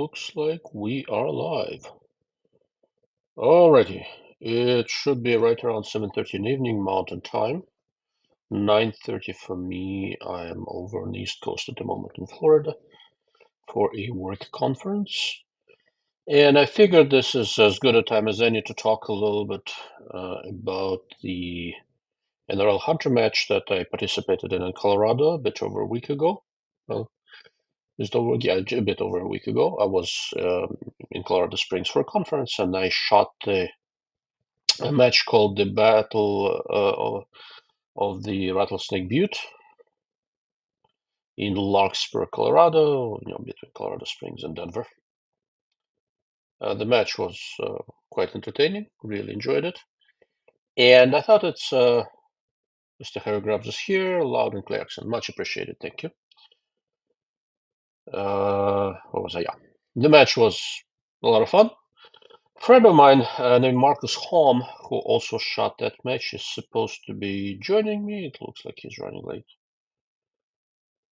looks like we are live. Alrighty, it should be right around 7:30 in the evening Mountain Time. 9:30 for me. I am over on the East Coast at the moment in Florida for a work conference. And I figured this is as good a time as any to talk a little bit about the NRL Hunter match that I participated in Colorado a bit over a week ago. Well, a bit over a week ago. I was in Colorado Springs for a conference, and I shot a match called the Battle of the Rattlesnake Butte in Larkspur, Colorado, between Colorado Springs and Denver. The match was quite entertaining. Really enjoyed it, and I thought it's Mr. Harry Grubbs is here, loud and clear accent. Much appreciated. Thank you. What was I? Yeah, the match was a lot of fun. A friend of mine named Marcus Holm, who also shot that match, is supposed to be joining me. It looks like he's running late.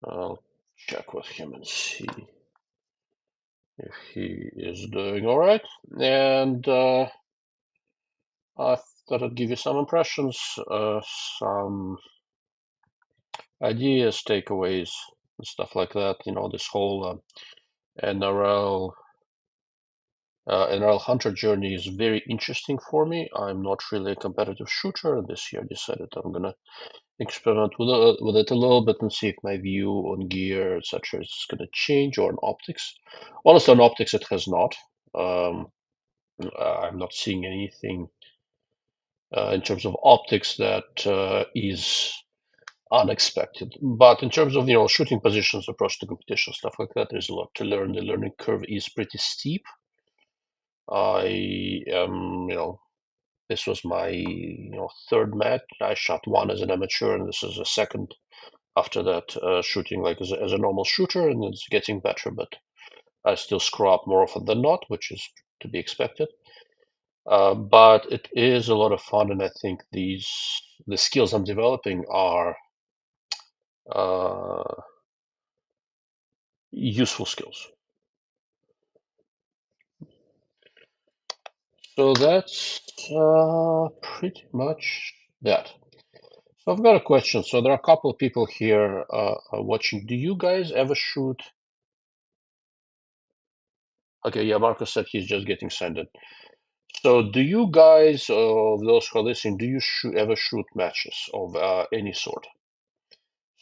I'll check with him and see if he is doing all right. And I thought I'd give you some impressions, some ideas, takeaways, and stuff like that. This whole NRL Hunter journey is very interesting for me. I'm not really a competitive shooter. This year I decided I'm gonna experiment with it a little bit and see if my view on gear, etc., is going to change, or on optics. Honestly, on optics, it has not. I'm not seeing anything in terms of optics that is unexpected. But in terms of shooting positions, approach to competition, stuff like that, there's a lot to learn. The learning curve is pretty steep. I am, this was my third match. I shot one as an amateur, and this is a second after that, shooting like as a normal shooter, and it's getting better, but I still screw up more often than not, which is to be expected. But it is a lot of fun, and I think the skills I'm developing are useful skills. So that's pretty much that. So I've got a question. So there are a couple of people here watching. Do you guys ever shoot? Okay, yeah, Marcus said he's just getting signed in. So do you guys, of those who are listening, do you ever shoot matches of any sort?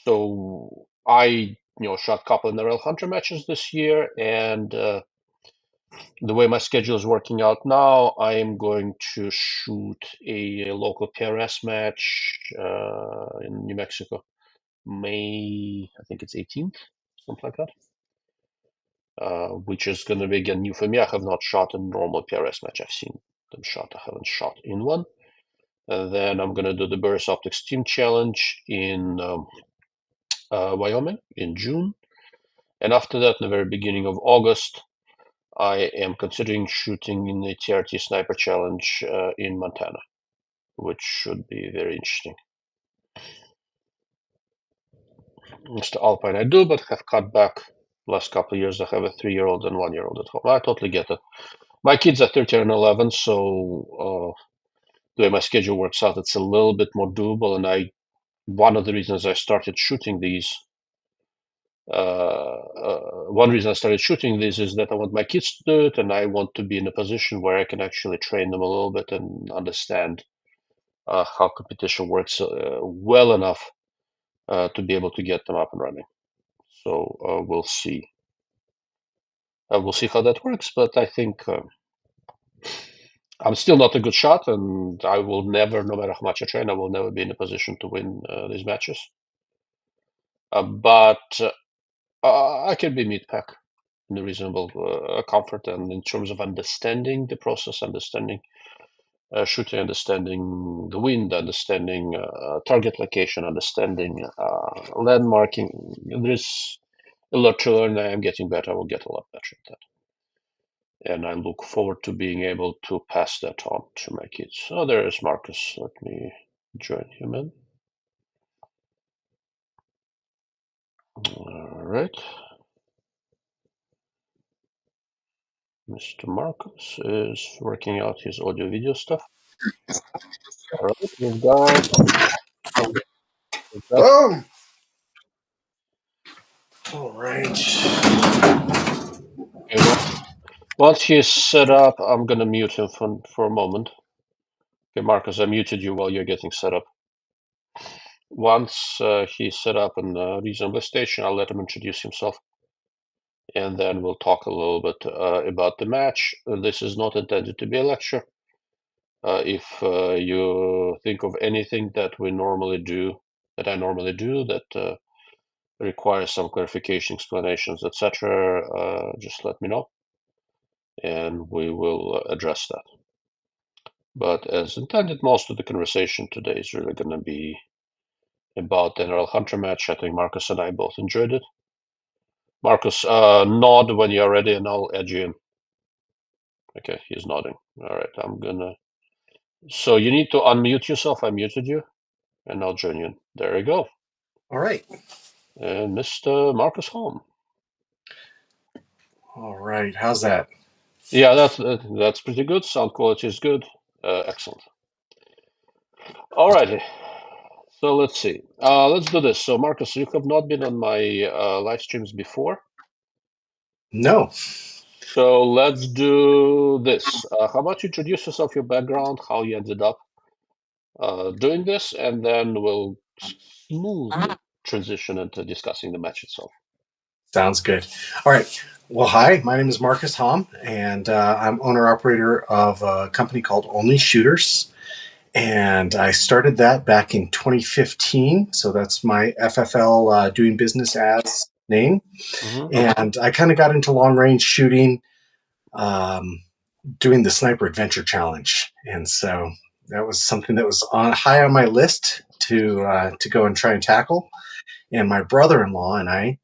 So I, shot a couple of NRL Hunter matches this year, and the way my schedule is working out now, I am going to shoot a local PRS match in New Mexico, May, I think it's 18th, something like that, which is going to be, again, new for me. I have not shot a normal PRS match. I've seen them shot. I haven't shot in one. And then I'm going to do the Burris Optics Team Challenge in Wyoming in June. And after that, in the very beginning of August, I am considering shooting in the TRT Sniper Challenge in Montana, which should be very interesting. Mr. Alpine I do, but have cut back last couple of years. I have a 3-year-old and 1-year-old at home. I totally get it. My kids are 13 and 11, so the way my schedule works out, it's a little bit more doable. And one of the reasons I started shooting these one reason I started shooting this is that I want my kids to do it, and I want to be in a position where I can actually train them a little bit and understand how competition works well enough to be able to get them up and running. So we'll see. We'll see how that works, but I think I'm still not a good shot, and I will never, no matter how much I train, I will never be in a position to win these matches. But I can be mid-pack in a reasonable comfort, and in terms of understanding the process, understanding shooting, understanding the wind, understanding target location, understanding landmarking, there's a lot to learn. I am getting better. I will get a lot better at that, and I look forward to being able to pass that on to my kids. Oh, there is Marcus. Let me join him in. All right. Mr. Marcus is working out his audio video stuff. All right, we've got. Boom! All right. Okay, well, once he's set up, I'm gonna mute him for a moment. Okay, Marcus, I muted you while you're getting set up. Once he's set up in a reasonable station, I'll let him introduce himself, and then we'll talk a little bit about the match. This is not intended to be a lecture. If you think of anything that I normally do, that requires some clarification, explanations, etc., just let me know, and we will address that. But as intended, most of the conversation today is really going to be about the NRL Hunter match. I think Marcus and I both enjoyed it. Marcus, nod when you're ready, and I'll add you in. Okay, he's nodding. All right, I'm gonna. So you need to unmute yourself. I muted you, and I'll join you in. There you go. All right. And Mr. Marcus Holm. All right. How's that? Yeah, that's pretty good. Sound quality is good. Excellent. All righty. So let's see. Let's do this. So Marcus, you have not been on my live streams before. No. So let's do this. How about you introduce yourself, your background, how you ended up doing this, and then we'll smoothly transition into discussing the match itself. Sounds good. All right. Well, hi. My name is Marcus Hom, and I'm owner-operator of a company called Only Shooters. And I started that back in 2015. So that's my FFL doing business as name. And I kind of got into long-range shooting doing the Sniper Adventure Challenge. And so that was something that was high on my list to go and try and tackle. And my brother-in-law and I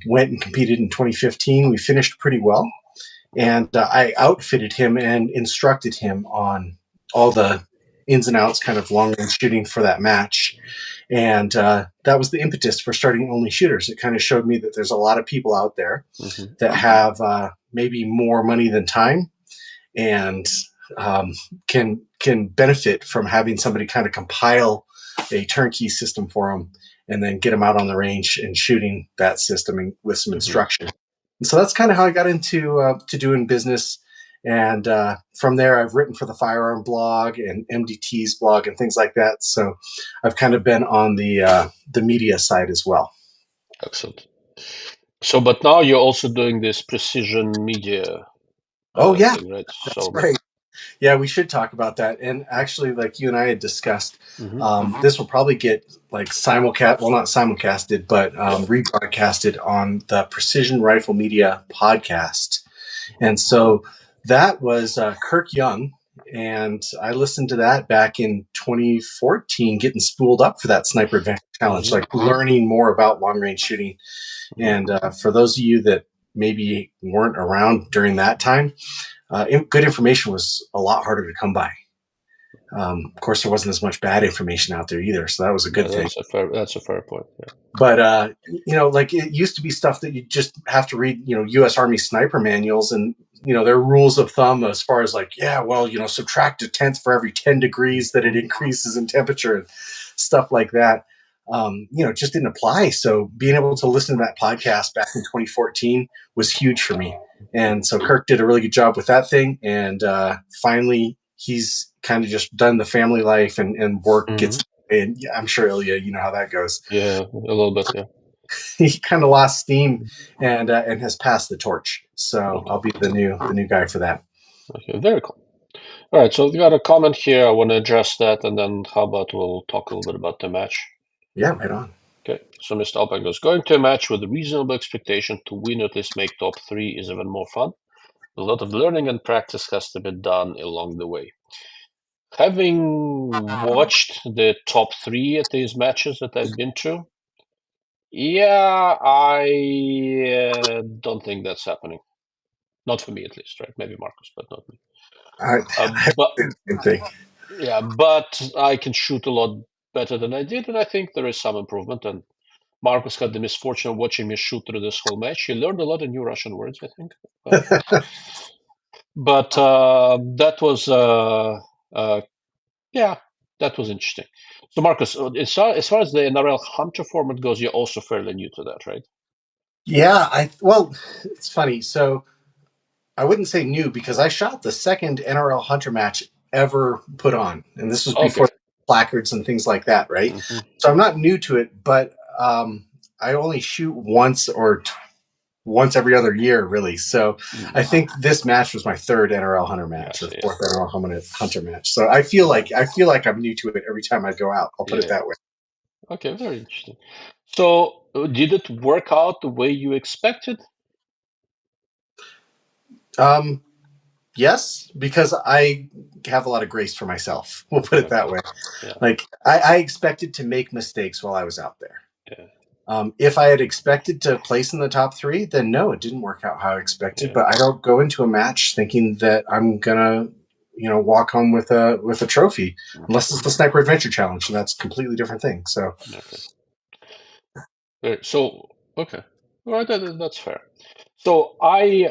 went and competed in 2015. We finished pretty well, and I outfitted him and instructed him on all the ins and outs, kind of long range shooting for that match. And that was the impetus for starting Only Shooters. It kind of showed me that there's a lot of people out there that have maybe more money than time, and can benefit from having somebody kind of compile a turnkey system for them and then get them out on the range and shooting that system and with some instruction. And so that's kind of how I got into to doing business. And from there, I've written for the Firearm blog and MDT's blog and things like that. So I've kind of been on the media side as well. Excellent. So, but now you're also doing this precision media Oh, yeah, thing, right? that's right. Yeah, we should talk about that. And actually, like you and I had discussed, this will probably get like simulcast, well, not simulcasted, but rebroadcasted on the Precision Rifle Media podcast. And so that was Kirk Young. And I listened to that back in 2014, getting spooled up for that Sniper Adventure Challenge, like learning more about long range shooting. And for those of you that maybe weren't around during that time, good information was a lot harder to come by. Of course, there wasn't as much bad information out there either, so that was a good thing. That's a fair point. Yeah. But like it used to be stuff that you just have to read, U.S. Army sniper manuals, and there are rules of thumb as far as like, subtract a tenth for every 10 degrees that it increases in temperature and stuff like that. It just didn't apply. So being able to listen to that podcast back in 2014 was huge for me. And so Kirk did a really good job with that thing. And finally, he's kind of just done the family life and work gets. And I'm sure Ilya, you know how that goes. Yeah, a little bit. Yeah. He kind of lost steam and has passed the torch. So I'll be the new guy for that. Okay, very cool. All right, so we got a comment here. I want to address that, and then how about we'll talk a little bit about the match. Yeah, right on. Okay, so Mr. Alpine goes, going to a match with a reasonable expectation to win or at least make top 3 is even more fun. A lot of learning and practice has to be done along the way. Having watched the top 3 at these matches that I've been to, yeah, I don't think that's happening. Not for me, at least, right? Maybe Marcus, but not me. But I can shoot a lot better than I did, and I think there is some improvement. And Marcus had the misfortune of watching me shoot through this whole match. He learned a lot of new Russian words, I think. But that was, yeah, that was interesting. So, Marcus, as far as the NRL Hunter format goes, you're also fairly new to that, right? Yeah, well, it's funny. So I wouldn't say new because I shot the second NRL Hunter match ever put on, and this was Okay. before placards and things like that, right? Mm-hmm. So I'm not new to it, but I only shoot once every other year, really. So I think this match was my third NRL Hunter match or fourth NRL Hunter match. So I feel like I'm new to it every time I go out. I'll put it that way. Okay, very interesting. So, did it work out the way you expected? Yes, because I have a lot of grace for myself. We'll put it that way. Yeah. Like I expected to make mistakes while I was out there. Yeah. If I had expected to place in the top three, then no, it didn't work out how I expected. Yeah. But I don't go into a match thinking that I'm gonna, walk home with a trophy, unless it's the Sniper Adventure Challenge, and that's a completely different thing. So Okay. So, okay. All right, that's fair. So I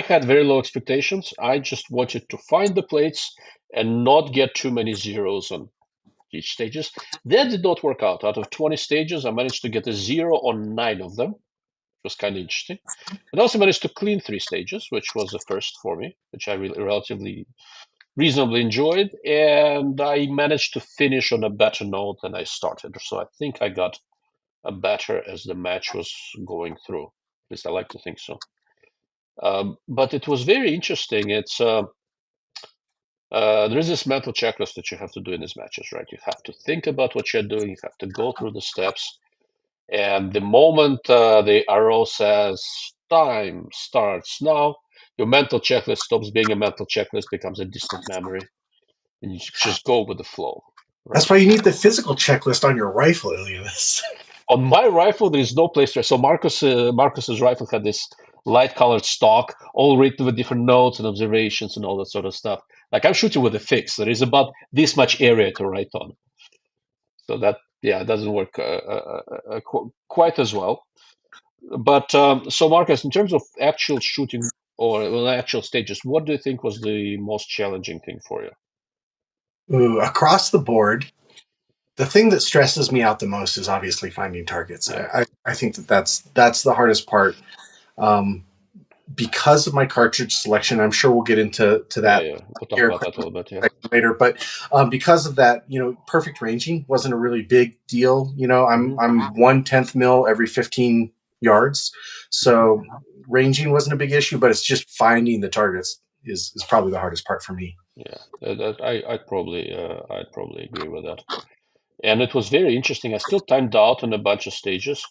had very low expectations. I just wanted to find the plates and not get too many zeros on each stages. That did not work out. Out of 20 stages, I managed to get a 0 on 9 of them, which was kind of interesting. And also managed to clean 3 stages, which was the first for me, which I relatively reasonably enjoyed. And I managed to finish on a better note than I started. So I think I got a better as the match was going through. At least I like to think so. But it was very interesting. There is this mental checklist that you have to do in these matches, right? You have to think about what you're doing. You have to go through the steps. And the moment the arrow says time starts now, your mental checklist stops being a mental checklist, becomes a distant memory, and you just go with the flow, right? that's why you need the physical checklist on your rifle, Ilias. On my rifle, there is no place there. So Marcus's rifle had this light-colored stock, all written with different notes and observations and all that sort of stuff. Like I'm shooting with a fix. There is about this much area to write on. So that, yeah, it doesn't work quite as well. But so Marcus, in terms of actual shooting or actual stages, what do you think was the most challenging thing for you? Ooh, across the board, the thing that stresses me out the most is obviously finding targets. Yeah. I think that's the hardest part. Because of my cartridge selection, I'm sure we'll get into that We'll talk about that a little bit. Yeah. later. But because of that, perfect ranging wasn't a really big deal. I'm 1/10 mil every 15 yards, so ranging wasn't a big issue. But it's just finding the targets is probably the hardest part for me. Yeah, I'd probably agree with that. And it was very interesting. I still timed out on a bunch of stages.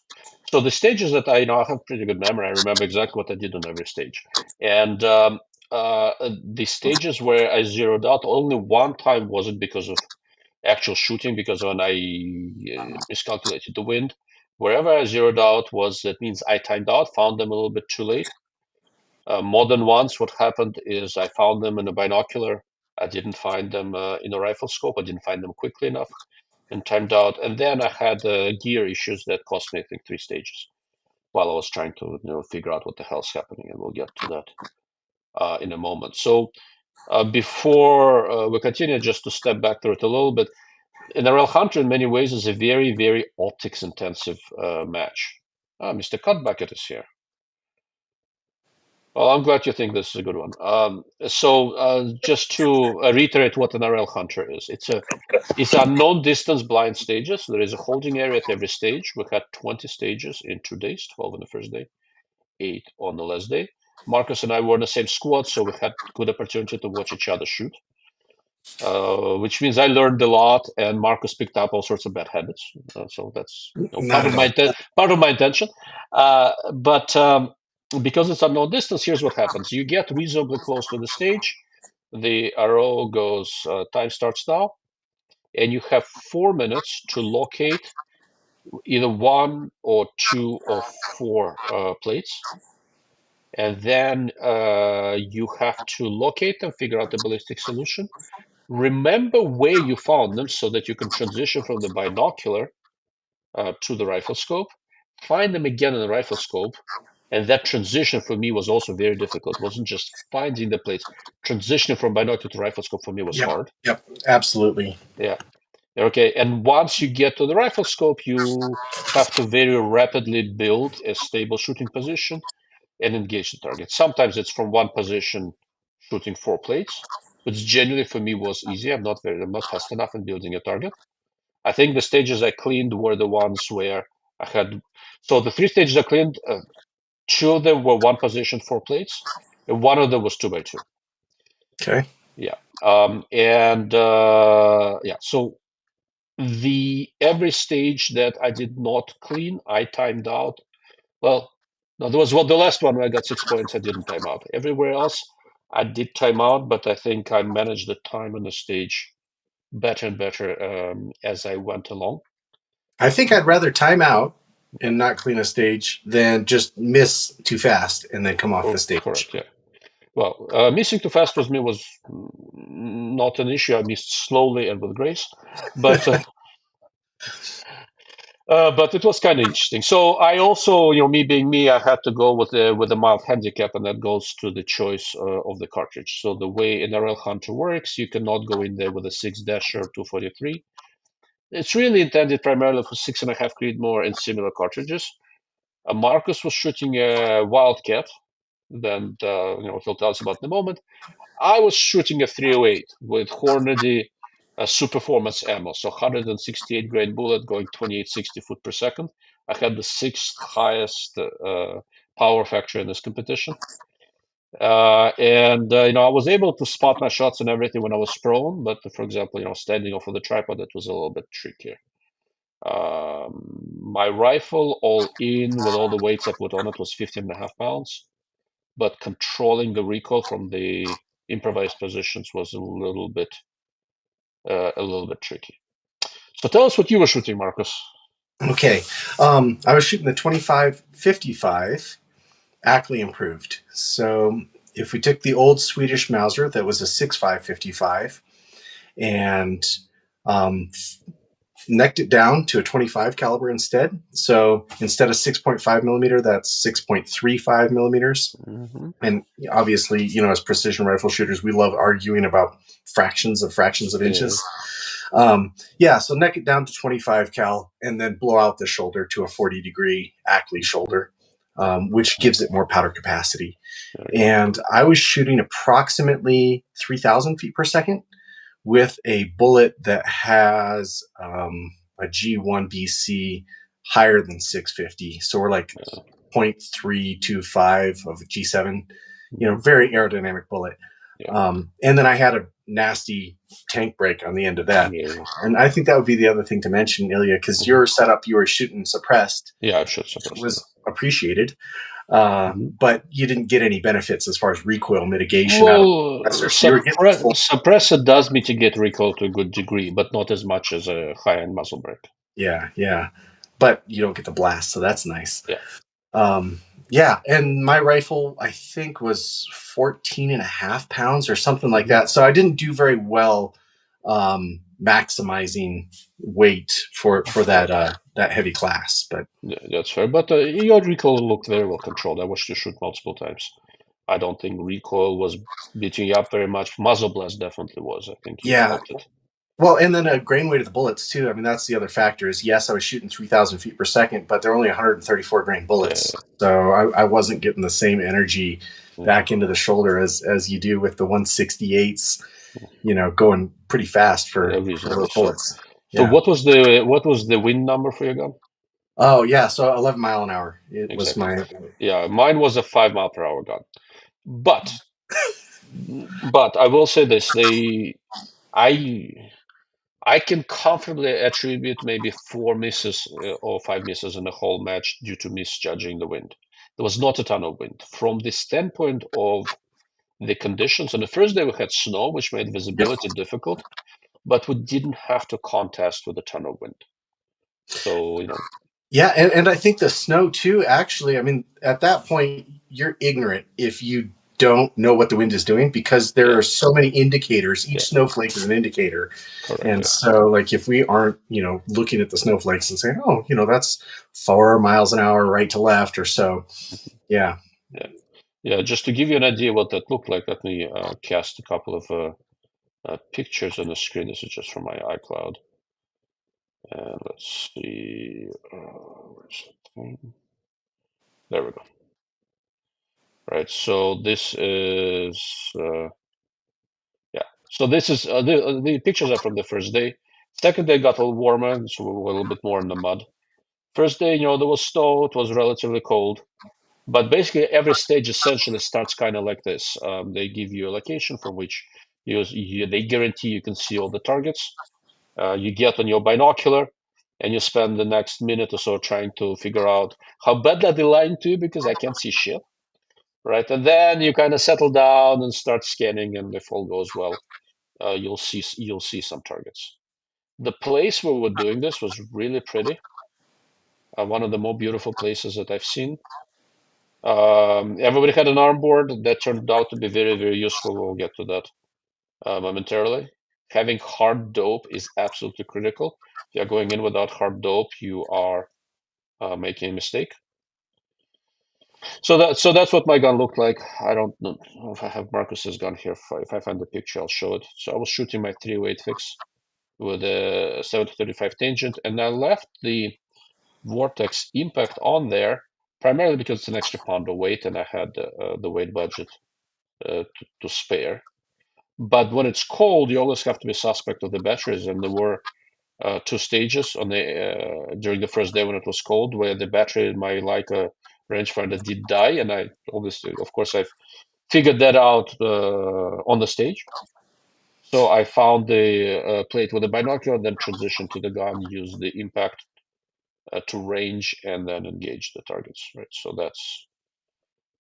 So the stages that I have pretty good memory. I remember exactly what I did on every stage. And the stages where I zeroed out, only one time wasn't because of actual shooting, because when I miscalculated the wind. Wherever I zeroed out that means I timed out, found them a little bit too late. More than once, what happened is I found them in a binocular. I didn't find them in a rifle scope. I didn't find them quickly enough and timed out. And then I had gear issues that cost me, I think, 3 stages while I was trying to figure out what the hell's happening. And we'll get to that in a moment. So before we continue, just to step back through it a little bit, NRL Hunter in many ways is a very, very optics intensive match. Mr. Cutbucket is here. Well, I'm glad you think this is a good one. So just to reiterate what an NRL Hunter is, it's a non-distance blind stages. There is a holding area at every stage. We had 20 stages in 2 days, 12 on the first day, 8 on the last day. Marcus and I were in the same squad, so we had good opportunity to watch each other shoot, which means I learned a lot, and Marcus picked up all sorts of bad habits. So that's Not at all. part of my intention. But because it's a no distance, here's what happens: you get reasonably close to the stage. The arrow goes, time starts now, and you have 4 minutes to locate either 1 or 2 or 4 plates. And then you have to locate them, figure out the ballistic solution. Remember where you found them so that you can transition from the binocular to the rifle scope, find them again in the rifle scope, and that transition for me was also very difficult. It wasn't just finding the plates. Transitioning from binocular to rifle scope for me was Yep. hard. Yep. Absolutely. Yeah. Okay. And once you get to the rifle scope, you have to very rapidly build a stable shooting position and engage the target. Sometimes it's from one position shooting 4 plates, which genuinely for me was easy. I'm not fast enough in building a target. I think the stages I cleaned were the ones where I had. So the 3 stages I cleaned, 2 of them were one position, 4 plates, and one of them was 2x2. Okay. Yeah. Yeah. So the every stage that I did not clean, I timed out. Well, no, there was the last one where I got 6 points. I didn't time out. Everywhere else, I did time out, but I think I managed the time on the stage better and better as I went along. I think I'd rather time out and not clean a stage than just miss too fast and then come off the stage. Correct. Yeah. Well, missing too fast was not an issue. I missed slowly and with grace, but but it was kind of interesting. So I also, me being me, I had to go with a mild handicap, and that goes to the choice of the cartridge. So the way NRL Hunter works, you cannot go in there with a 6-dasher or 243. It's really intended primarily for 6.5 Creedmoor and similar cartridges. Marcus was shooting a Wildcat, then he'll tell us about in a moment. I was shooting a 308 with Hornady performance ammo, so 168 grain bullet going 2860 foot per second. I had the 6th highest power factor in this competition. And I was able to spot my shots and everything when I was prone, but for example, standing off of the tripod, that was a little bit trickier. My rifle, all in with all the weights I put on it, was 15.5 pounds, but controlling the recoil from the improvised positions was a little bit tricky. So tell us what you were shooting, Marcus. Okay. I was shooting the 25-55 Ackley improved. So if we took the old Swedish Mauser that was a 6.5-55 and necked it down to a 25 caliber instead. So instead of 6.5 millimeter, that's 6.35 millimeters. Mm-hmm. And obviously, as precision rifle shooters, we love arguing about fractions of inches. So neck it down to 25 cal and then blow out the shoulder to a 40-degree Ackley shoulder, which gives it more powder capacity. And I was shooting approximately 3,000 feet per second with a bullet that has a G1 BC higher than 650. So we're like 0.325 of a G7, very aerodynamic bullet. And then I had a nasty tank break on the end of that. Yeah. And I think that would be the other thing to mention, Ilya, because your setup, you were shooting suppressed. Yeah, I shot suppressed. Was appreciated. But you didn't get any benefits as far as recoil mitigation out of the suppressor. So you were getting suppressor does mitigate recoil to a good degree, but not as much as a high-end muzzle brake. Yeah. But you don't get the blast, so that's nice. Yeah. And my rifle, I think, was 14.5 pounds or something like that. So I didn't do very well maximizing weight for that heavy class. But yeah, that's fair. But your recoil looked very well controlled. I watched you shoot multiple times. I don't think recoil was beating you up very much. Muzzle blast definitely was. I think you felt it. Well, and then a grain weight of the bullets too. I mean, that's the other factor. Is yes, I was shooting 3,000 feet per second, but they're only 134 grain bullets, so I wasn't getting the same energy back into the shoulder as you do with the 168s. Going pretty fast for those bullets. So what was the wind number for your gun? Oh yeah, so 11 mile an hour. It was my mine was a 5 mile per hour gun, but I will say this: I can comfortably attribute maybe 4 misses or 5 misses in the whole match due to misjudging the wind. There was not a ton of wind. From the standpoint of the conditions, on the first day we had snow, which made visibility difficult, but we didn't have to contest with a ton of wind. So, Yeah, and I think the snow too, actually, I mean, at that point, you're ignorant if you don't know what the wind is doing because there Yeah, are so many indicators. yeah, Each snowflake is an indicator. correct. And Yeah, so, like, if we aren't, looking at the snowflakes and saying, oh, that's 4 miles an hour right to left or so. mhm, Yeah. yeah, yeah. Just to give you an idea what that looked like, let me cast a couple of pictures on the screen. This is just from my iCloud. And let's see, where's the thing? There we go. Right, so this is, yeah. So this is, the pictures are from the first day. Second day got a little warmer, so we were a little bit more in the mud. First day, there was snow, it was relatively cold. But basically, every stage essentially starts kind of like this. They give you a location from which they guarantee you can see all the targets. You get on your binocular and you spend the next minute or so trying to figure out how bad are they lying to you because I can't see shit, right? And then you kind of settle down and start scanning, and if all goes well, you'll see some targets. The place where we're doing this was really pretty. One of the more beautiful places that I've seen. Everybody had an armboard that turned out to be very, very useful. We'll get to that momentarily. Having hard dope is absolutely critical. If you're going in without hard dope, you are making a mistake. So that's what my gun looked like. I don't know if I have Marcus's gun here. If I find the picture, I'll show it. So I was shooting my 308 fix with a 735 tangent, and I left the Vortex impact on there primarily because it's an extra pound of weight, and I had the weight budget to spare. But when it's cold, you always have to be suspect of the batteries, and there were two stages on the during the first day when it was cold, where the battery in my Leica rangefinder did die, and I obviously, of course, I've figured that out on the stage. So I found the plate with a binocular, then transitioned to the gun, used the impact to range, and then engage the targets. Right. So that's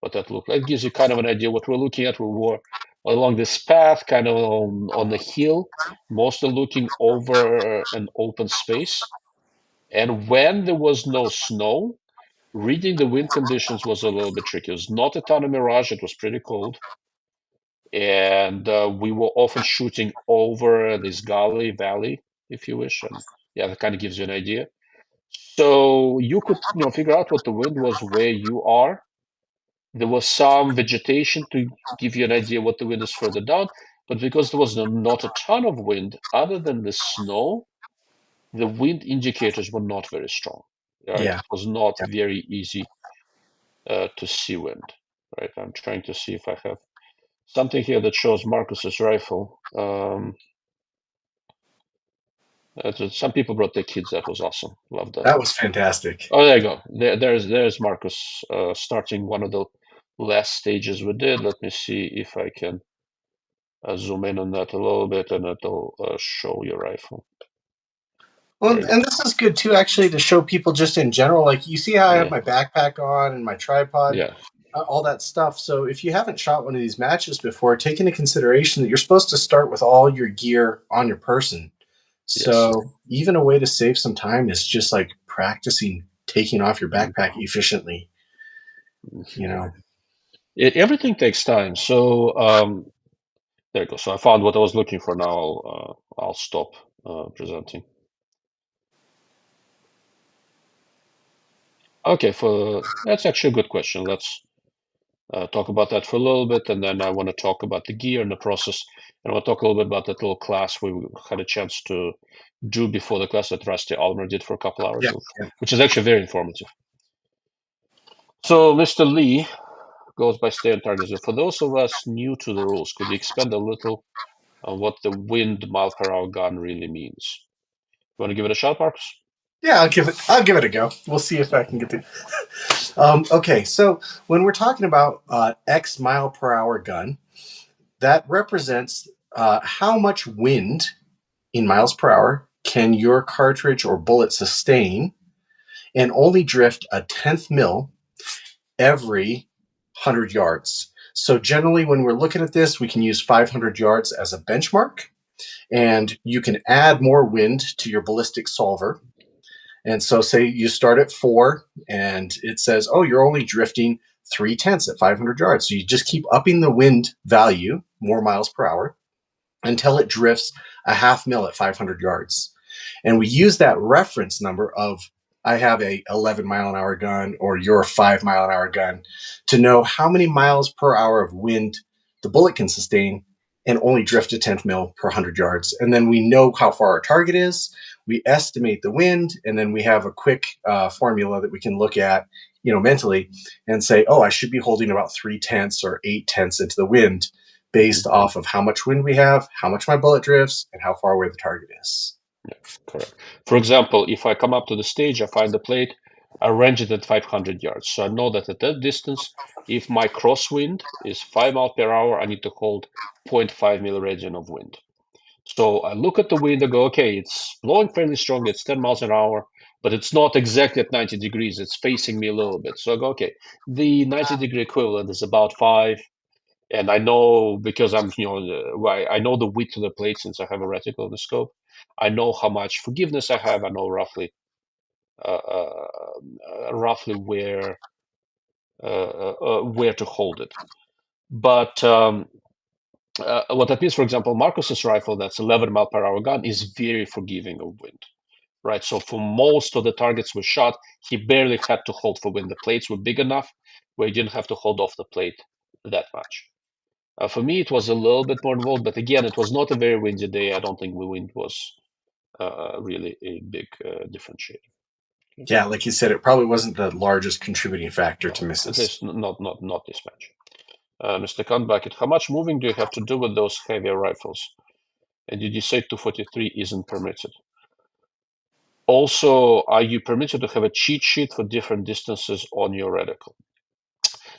what that looked like. It gives you kind of an idea what we're looking at. We were along this path, kind of on the hill, mostly looking over an open space. And when there was no snow, reading the wind conditions was a little bit tricky. It was not a ton of mirage. It was pretty cold. And we were often shooting over this gully valley, if you wish. And yeah, that kind of gives you an idea. So you could, figure out what the wind was where you are. There was some vegetation to give you an idea what the wind is further down. But because there was not a ton of wind, other than the snow, the wind indicators were not very strong. Right? Yeah. It was not Yeah. very easy to see wind. Right? I'm trying to see if I have something here that shows Marcus's rifle. Some people brought their kids. That was awesome. Love that. That was fantastic. Oh, there you go. There's Marcus starting one of the last stages we did. Let me see if I can zoom in on that a little bit, and it'll show your rifle. Well, There you go. and this is good too, actually, to show people just in general. Like, you see how I have Yeah, my backpack on and my tripod, yeah, all that stuff. So, if you haven't shot one of these matches before, take into consideration that you're supposed to start with all your gear on your person. yes. So, even a way to save some time is just like practicing taking off your Mhm. backpack efficiently. You know, Everything takes time. So there you go. So I found what I was looking for. Now I'll stop presenting. Okay, that's actually a good question. Let's talk about that for a little bit, and then I want to talk about the gear and the process, and I want to talk a little bit about that little class we had a chance to do before the class that Rusty Almer did for a couple hours, yeah, yeah. which is actually very informative. So Mr. Lee goes by stay on target. So for those of us new to the rules, could you expand a little on what the wind mile per hour gun really means? You want to give it a shot, Marcus? Yeah, I'll give it a go. We'll see if I can get the. Okay, so when we're talking about X mile per hour gun, that represents how much wind in miles per hour can your cartridge or bullet sustain, and only drift a tenth mil every 100 yards. So generally, when we're looking at this, we can use 500 yards as a benchmark, and you can add more wind to your ballistic solver. And so, say you start at 4, and it says, oh, you're only drifting 3/10 at 500 yards. So you just keep upping the wind value, more miles per hour, until it drifts a half mil at 500 yards. And we use that reference number of I have a 11 mile an hour gun or your 5 mile an hour gun to know how many miles per hour of wind the bullet can sustain and only drift a 10th mil per 100 yards. And then we know how far our target is. We estimate the wind, and then we have a quick formula that we can look at, mentally and say, oh, I should be holding about 3/10 or 8/10 into the wind based off of how much wind we have, how much my bullet drifts, and how far away the target is. Yeah, correct. For example, if I come up to the stage, I find the plate, I range it at 500 yards. So I know that at that distance, if my crosswind is 5 miles per hour, I need to hold 0.5 milliradian of wind. So I look at the wind and go, okay, it's blowing fairly strong, it's 10 miles an hour, but it's not exactly at 90 degrees, it's facing me a little bit. So I go, okay, the 90-degree equivalent is about 5. And I know because I know the width of the plate since I have a reticle in the scope. I know how much forgiveness I have. I know roughly where to hold it. But what that means, for example, Marcus's rifle, that's 11 mile per hour gun, is very forgiving of wind, right? So for most of the targets we shot, he barely had to hold for wind. The plates were big enough where he didn't have to hold off the plate that much. For me, it was a little bit more involved, but again, it was not a very windy day. I don't think the wind was really a big differentiator. Yeah, like you said, it probably wasn't the largest contributing factor to No, at misses. least not this match. Mr. Bucket, how much moving do you have to do with those heavier rifles? And did you say 243 isn't permitted? Also, are you permitted to have a cheat sheet for different distances on your reticle?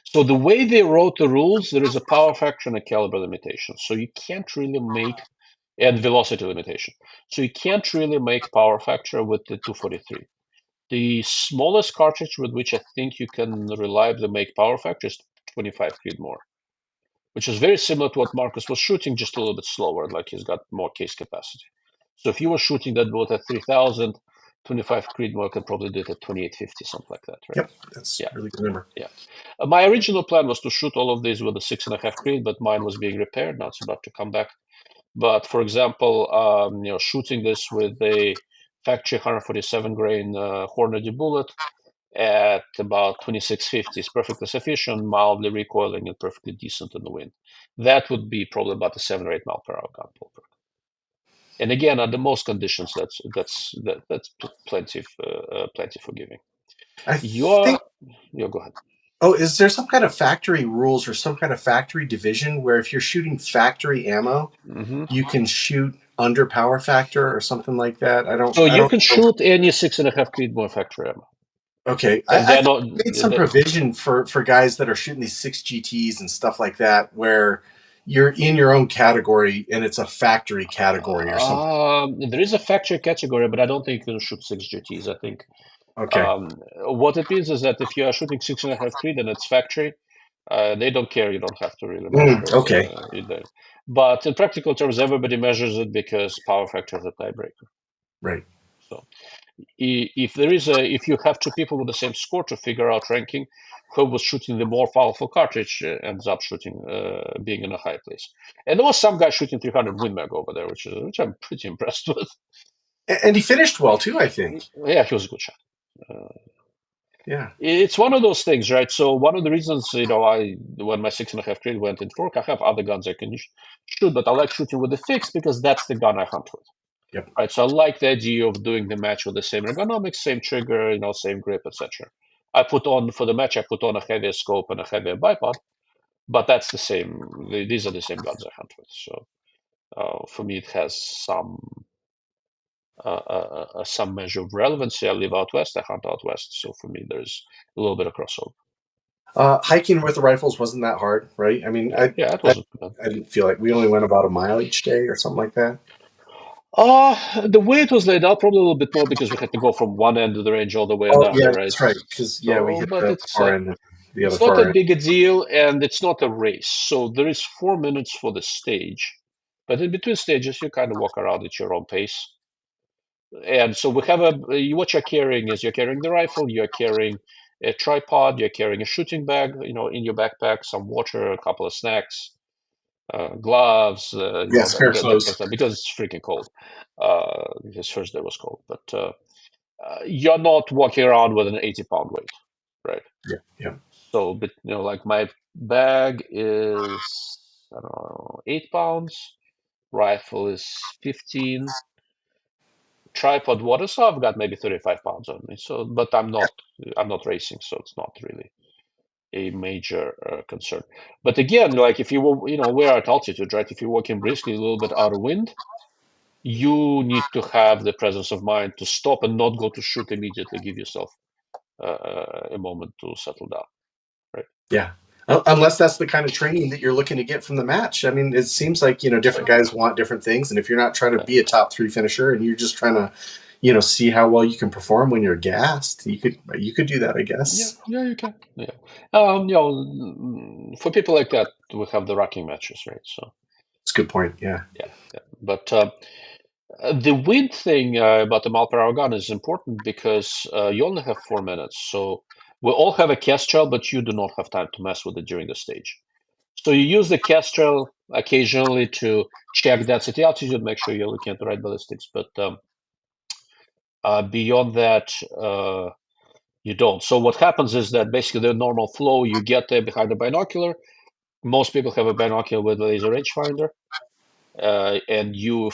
So the way they wrote the rules, there is a power factor and a caliber limitation. So you can't really make and velocity limitation. So you can't really make power factor with the 243. The smallest cartridge with which I think you can reliably make power factor is 25 Creedmoor, which is very similar to what Marcus was shooting, just a little bit slower, like he's got more case capacity. So if you were shooting that boat at 3,000, 25 Creedmoor can probably do it at 2850, something like that, right? Yep, that's Yeah, really good number. yeah. My original plan was to shoot all of these with a 6.5 Creed, but mine was being repaired. Now it's about to come back. But for example, shooting this with a factory 147 grain Hornady bullet at about 2650 is perfectly sufficient, mildly recoiling and perfectly decent in the wind. That would be probably about a 7 or 8 mile per hour gun ballpark. And again, under most conditions, that's plenty forgiving. I You're, think. go ahead. Oh, is there some kind of factory rules or some kind of factory division where if you're shooting factory ammo, Mm-hmm. you can shoot under power factor or something like that? I don't. So I you don't can know. shoot any 6.5 Creedmoor factory ammo, Okay, and I they're thought not. they made some provision for guys that are shooting these 6 GTs and stuff like that, where you're in your own category and it's a factory category or something. There is a factory category, but I don't think you can shoot 6 GTs. I think Okay. what it means is that if you are shooting 6.5 Creed and it's factory, they don't care. You don't have to really measure Okay. it there. But in practical terms, everybody measures it because power factor is a tiebreaker. Right. So if you have two people with the same score to figure out ranking, who was shooting the more powerful cartridge ends up shooting being in a high place. And there was some guy shooting 300 Win Mag over there, which I'm pretty impressed with. And he finished well too, I think. Yeah, he was a good shot. Uh, Yeah. it's one of those things, right? So one of the reasons, I when my 6.5 Creed went in fork, I have other guns I can shoot, but I like shooting with the fix because that's the gun I hunt with. Yep. Right, so I like the idea of doing the match with the same ergonomics, same trigger, same grip, etc. I put on for the match. I put on a heavier scope and a heavier bipod, but that's the same. These are the same guns I hunt with. So for me, it has some measure of relevancy. I live out west. I hunt out west. So for me, there's a little bit of crossover. Hiking with the rifles wasn't that hard, right? I mean, Yeah, yeah, it I, wasn't bad. I didn't feel like we only went about a mile each day or something like that. The way it was laid out, probably a little bit more because we had to go from one end of the range all the way Oh another, yeah, right? that's right. Because we So, hit but the far end and the other it's not far that end. big a deal, and it's not a race. So there is 4 minutes for the stage, but in between stages, you kind of walk around at your own pace. And so we have what you're carrying is you're carrying the rifle, you're carrying a tripod, you're carrying a shooting bag, in your backpack, some water, a couple of snacks, gloves, Yeah, spare that kind of clothes. stuff, because it's freaking cold. Because first day was cold, but you're not walking around with an 80-pound weight, right? Yeah, yeah. So, but like my bag is, I don't know, 8 pounds. Rifle is 15. Tripod water, so I've got maybe 35 pounds on me. So, but I'm not racing, so it's not really a major concern. But again, like if you we're at altitude, right? If you're walking briskly, a little bit out of wind, you need to have the presence of mind to stop and not go to shoot immediately. Give yourself a moment to settle down, right? Yeah. Unless that's the kind of training that you're looking to get from the match. I mean, it seems like, different guys want different things. And if you're not trying to Yeah, be a top 3 finisher and you're just trying to, see how well you can perform when you're gassed, you could do that, I yeah, guess. yeah, you can. Yeah, for people like that, we have the rocking matches, right? So It's a good point. Yeah. yeah, yeah. But the wind thing about the mile per hour gun is important because you only have 4 minutes. So we all have a Kestrel, but you do not have time to mess with it during the stage. So you use the Kestrel occasionally to check density altitude, make sure you're looking at the right ballistics. But beyond that, you don't. So what happens is that basically the normal flow, you get there behind the binocular. Most people have a binocular with a laser rangefinder, and you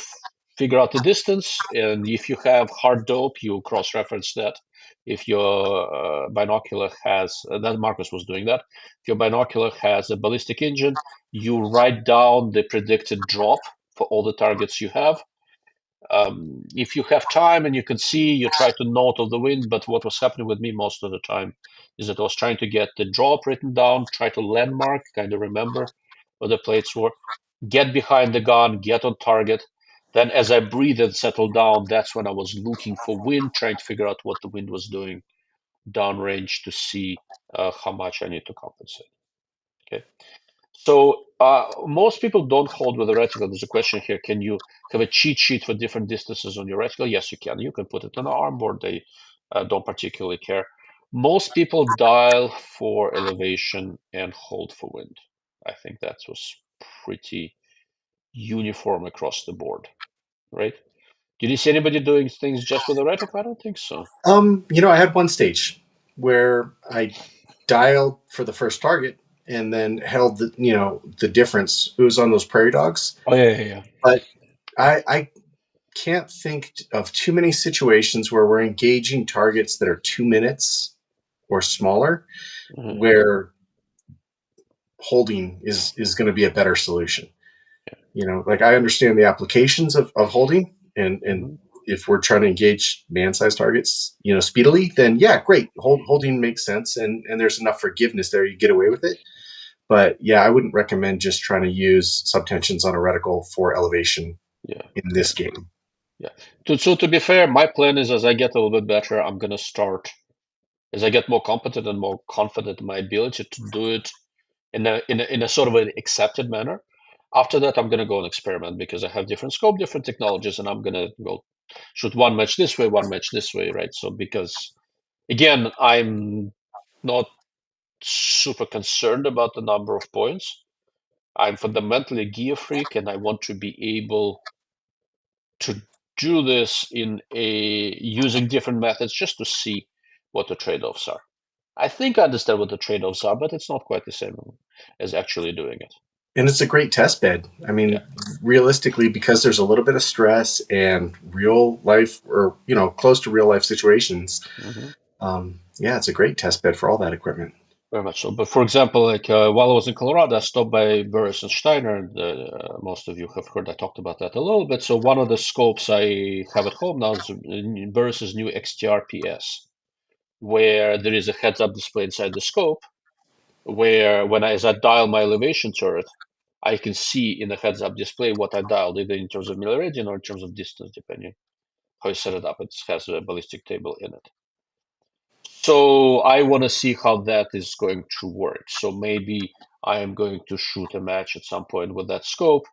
figure out the distance. And if you have hard dope, you cross-reference that. If your binocular has, that Marcus was doing that. If your binocular has a ballistic engine, you write down the predicted drop for all the targets you have. If you have time and you can see, you try to note of the wind. But what was happening with me most of the time is that I was trying to get the drop written down, try to landmark, kind of remember where the plates were, get behind the gun, get on target. Then, as I breathed and settled down, that's when I was looking for wind, trying to figure out what the wind was doing downrange to see how much I need to compensate. Okay. So most people don't hold with a reticle. There's a question here. Can you have a cheat sheet for different distances on your reticle? Yes, you can. You can put it on an arm board. They don't particularly care. Most people dial for elevation and hold for wind. I think that was pretty uniform across the board, right? Did you see anybody doing things just with a reticle? I don't think so. I had one stage where I dialed for the first target and then held the difference. It was on those prairie dogs. Oh yeah, yeah, But I can't think of too many situations where we're engaging targets that are 2 minutes or smaller, yeah. where holding is going to be a better solution. Like, I understand the applications of holding, and Hmm. if we're trying to engage man-sized targets, speedily, then yeah, great. Holding makes sense, and there's enough forgiveness there. You get away with it. But yeah, I wouldn't recommend just trying to use subtensions on a reticle for elevation Yeah, in yeah, this game. yeah. So to be fair, my plan is as I get a little bit better, I'm gonna start as I get more competent and more confident in my ability to do it in a sort of an accepted manner. After that, I'm gonna go and experiment because I have different scope, different technologies, and I'm gonna go shoot one match this way, one match this way, right? So because again, I'm not super concerned about the number of points. I'm fundamentally a gear freak, and I want to be able to do this in a using different methods just to see what the trade-offs are. I think I understand what the trade-offs are, but it's not quite the same as actually doing it. And it's a great test bed. I Yeah. mean, realistically, because there's a little bit of stress and real life, or close to real life situations. Hmm. Yeah, it's a great test bed for all that equipment. Very much so. But for example, like while I was in Colorado, I stopped by Burris and Steiner, and most of you have heard I talked about that a little bit. So one of the scopes I have at home now is Burris's new XTR-PS, where there is a heads-up display inside the scope, where as I dial my elevation turret, I can see in the heads-up display what I dialed, either in terms of milliradian or in terms of distance, depending how you set it up. It has a ballistic table in it. So I want to see how that is going to work. So maybe I am going to shoot a match at some point with that scope,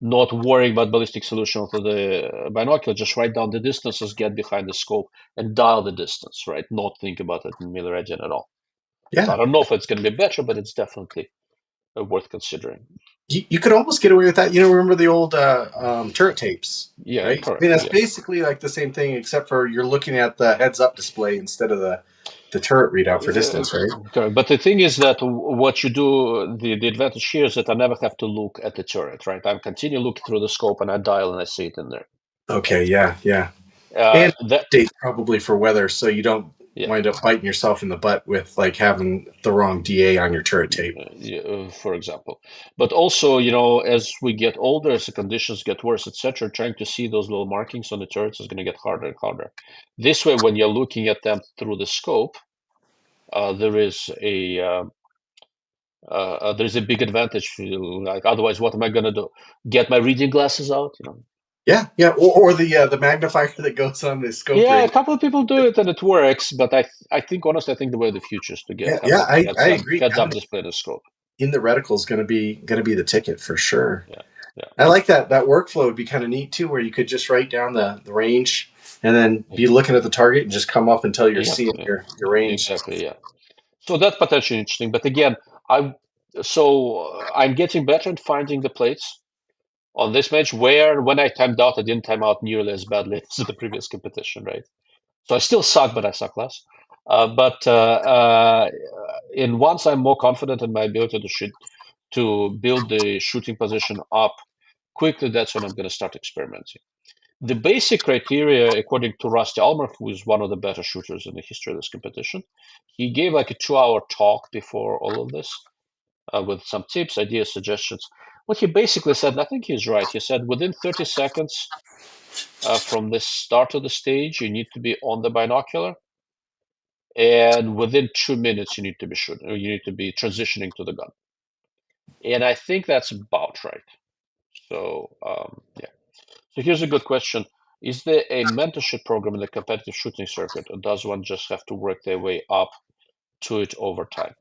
not worrying about ballistic solution to the binocular, just write down the distances, get behind the scope, and dial the distance, right? Not think about it in milliradian at all. So Yeah. I don't know if it's going to be better, but it's definitely worth considering. You could almost get away with that. Remember the old turret tapes, Yeah, right? I correct. mean, that's Yeah. basically like the same thing, except for you're looking at the heads-up display instead of the turret readout for distance, right? Correct. But the thing is that what you do, the advantage here is that I never have to look at the turret, right? I continue looking through the scope and I dial and I see it in there. Okay, yeah, yeah. Uh, And that, date probably for weather, so you don't yeah. wind up biting yourself in the butt with like having the wrong DA on your turret tape. For example. But also, as we get older, as the conditions get worse, etc., trying to see those little markings on the turrets is going to get harder and harder. This way, when you're looking at them through the scope, there is there's a big advantage. Like otherwise, what am I going to do? Get my reading glasses out? Yeah, yeah, or the magnifier that goes on the scope Yeah, a ring. couple of people do it and it works, but I think honestly, I think the way of the future is to Yeah, have yeah, a I agree. heads up Having it display in the scope. in the reticle is going to be the ticket for sure. Yeah, yeah. I like that workflow would be kind of neat too, where you could just write down the range and then be looking at the target and just come up until you're Yeah, seeing yeah, your range. exactly. Yeah. So that's potentially interesting. But again, I I'm getting better at finding the plates on this match where when I timed out, I didn't time out nearly as badly as the previous competition, right? So I still suck, but I suck less. But in once I'm more confident in my ability to shoot, to build the shooting position up quickly, that's when I'm going to start experimenting. The basic criteria, according to Rusty Almer, who is one of the better shooters in the history of this competition, he gave like a 2-hour talk before all of this with some tips, ideas, suggestions. What he basically said, and I think he's right, he said within 30 seconds from the start of the stage, you need to be on the binocular. And within 2 minutes, you need to be shooting, or you need to be transitioning to the gun. And I think that's about right. So, yeah. So here's a good question. Is there a mentorship program in the competitive shooting circuit, or does one just have to work their way up to it over time?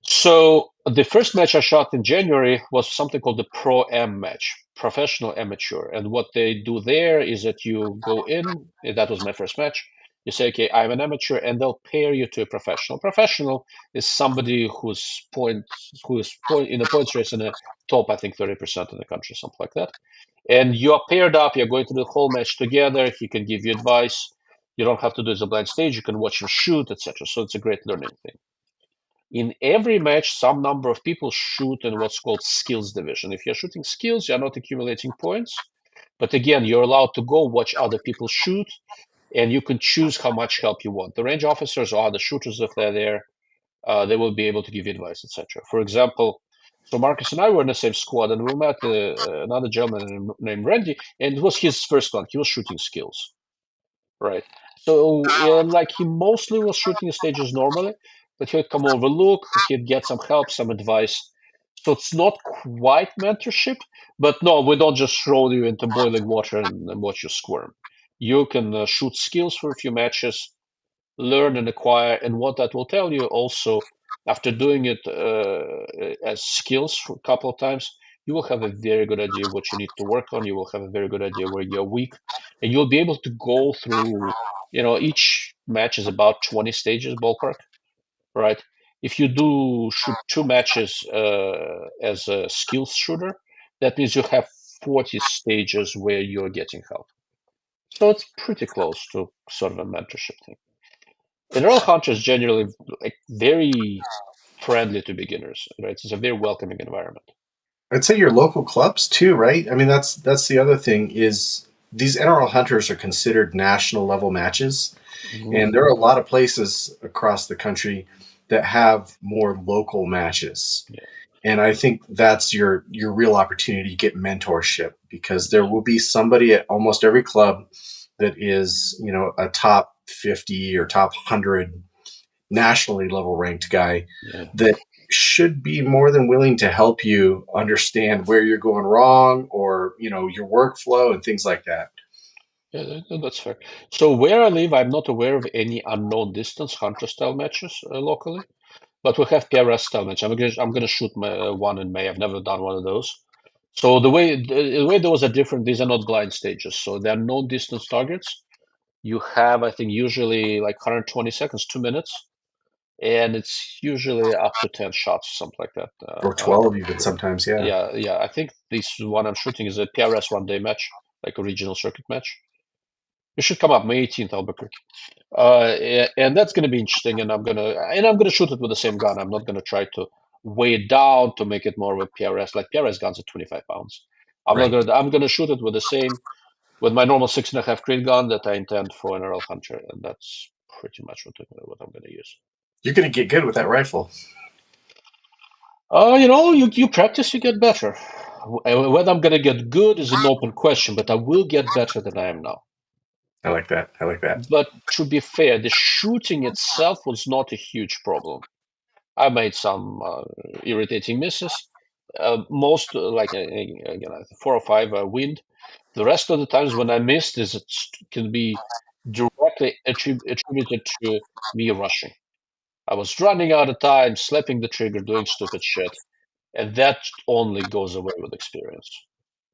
So the first match I shot in January was something called the Pro-Am match, professional amateur. And what they do there is that you go in, that was my first match. You say, okay, I'm an amateur, and they'll pair you to a professional. Professional is somebody who is point in the points race in the top, I think 30% in the country, something like that. And you are paired up, you're going through the whole match together. He can give you advice. You don't have to do it as a blind stage, you can watch him shoot, etc. So it's a great learning thing. In every match, some number of people shoot in what's called skills division. If you're shooting skills, you're not accumulating points. But again, you're allowed to go watch other people shoot, and you can choose how much help you want. The range officers or other shooters, if they're there, they will be able to give you advice, etc. For example, so Marcus and I were in the same squad, and we met another gentleman named Randy, and it was his first one. He was shooting skills. Right. So, like he mostly was shooting the stages normally, but he'd come over, look, he'd get some help, some advice. So it's not quite mentorship, but no, we don't just throw you into boiling water and watch you squirm. You can shoot skills for a few matches, learn and acquire, and what that will tell you also, after doing it as skills for a couple of times, you will have a very good idea what you need to work on. You will have a very good idea where you're weak, and you'll be able to go through. Each match is about 20 stages ballpark, right? If you do shoot 2 matches as a skills shooter, that means you have 40 stages where you're getting help. So it's pretty close to sort of a mentorship thing. NRL Hunter is generally like very friendly to beginners, right? It's a very welcoming environment. I'd say your local clubs too, right? I mean, that's the other thing is these NRL hunters are considered national level matches, and there are a lot of places across the country that have more local matches. Yeah, And I think that's your real opportunity to get mentorship because there will be somebody at almost every club that is, a top 50 or top 100 nationally level ranked guy yeah, that should be more than willing to help you understand where you're going wrong or, your workflow and things like that. yeah. That's fair. So where I live, I'm not aware of any unknown distance hunter style matches locally, but we have PRS style match. I'm gonna shoot one in May. I've never done one of those. So the way those are different, these are not blind stages. So they're non-distance targets. You have, I think, usually like 120 seconds, 2 minutes, and it's usually up to 10 shots, something like that. Or 12 even sometimes, yeah. Yeah. I think this one I'm shooting is a PRS one-day match, like a regional circuit match. It should come up May 18th, Albuquerque. And that's going to be interesting. And I'm gonna shoot it with the same gun. I'm not gonna try to weigh it down to make it more of a PRS. Like PRS guns are 25 pounds. I'm not Right. gonna. I'm gonna shoot it with the same with my normal 6.5 Creed gun that I intend for NRL Hunter, and that's pretty much what I'm gonna use. You're going to get good with that rifle. You practice, you get better. Whether I'm gonna get good is an open question, but I will get better than I am now. I like that. I like that. But to be fair, the shooting itself was not a huge problem. I made some irritating misses. Most like again, 4 or 5 wind. The rest of the times when I missed is it can be directly attributed to me rushing. I was running out of time, slapping the trigger, doing stupid shit, and that only goes away with experience,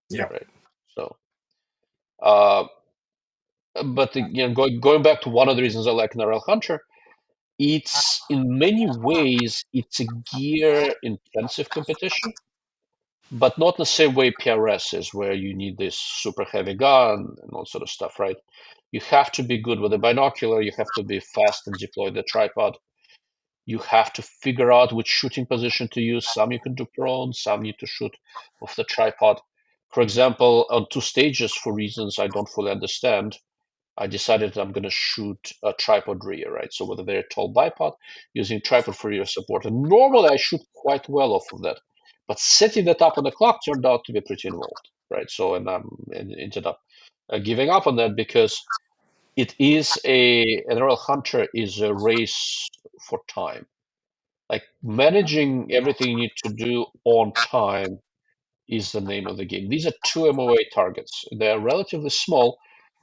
Yeah. right? So, uh, but again, going back to one of the reasons I like NRL Hunter, it's in many ways it's a gear intensive competition, but not the same way PRS is, where you need this super heavy gun and all sort of stuff, right? You have to be good with a binocular, you have to be fast and deploy the tripod. You have to figure out which shooting position to use. Some you can do prone, some need to shoot off the tripod. For example, on 2 stages, for reasons I don't fully understand, I decided I'm going to shoot a tripod rear, right? So with a very tall bipod, using tripod for rear support. And normally I shoot quite well off of that. But setting that up on the clock turned out to be pretty involved, right? So, and I ended up giving up on that because NRL Hunter is a race for time. Like managing everything you need to do on time is the name of the game. These are two MOA targets. They're relatively small,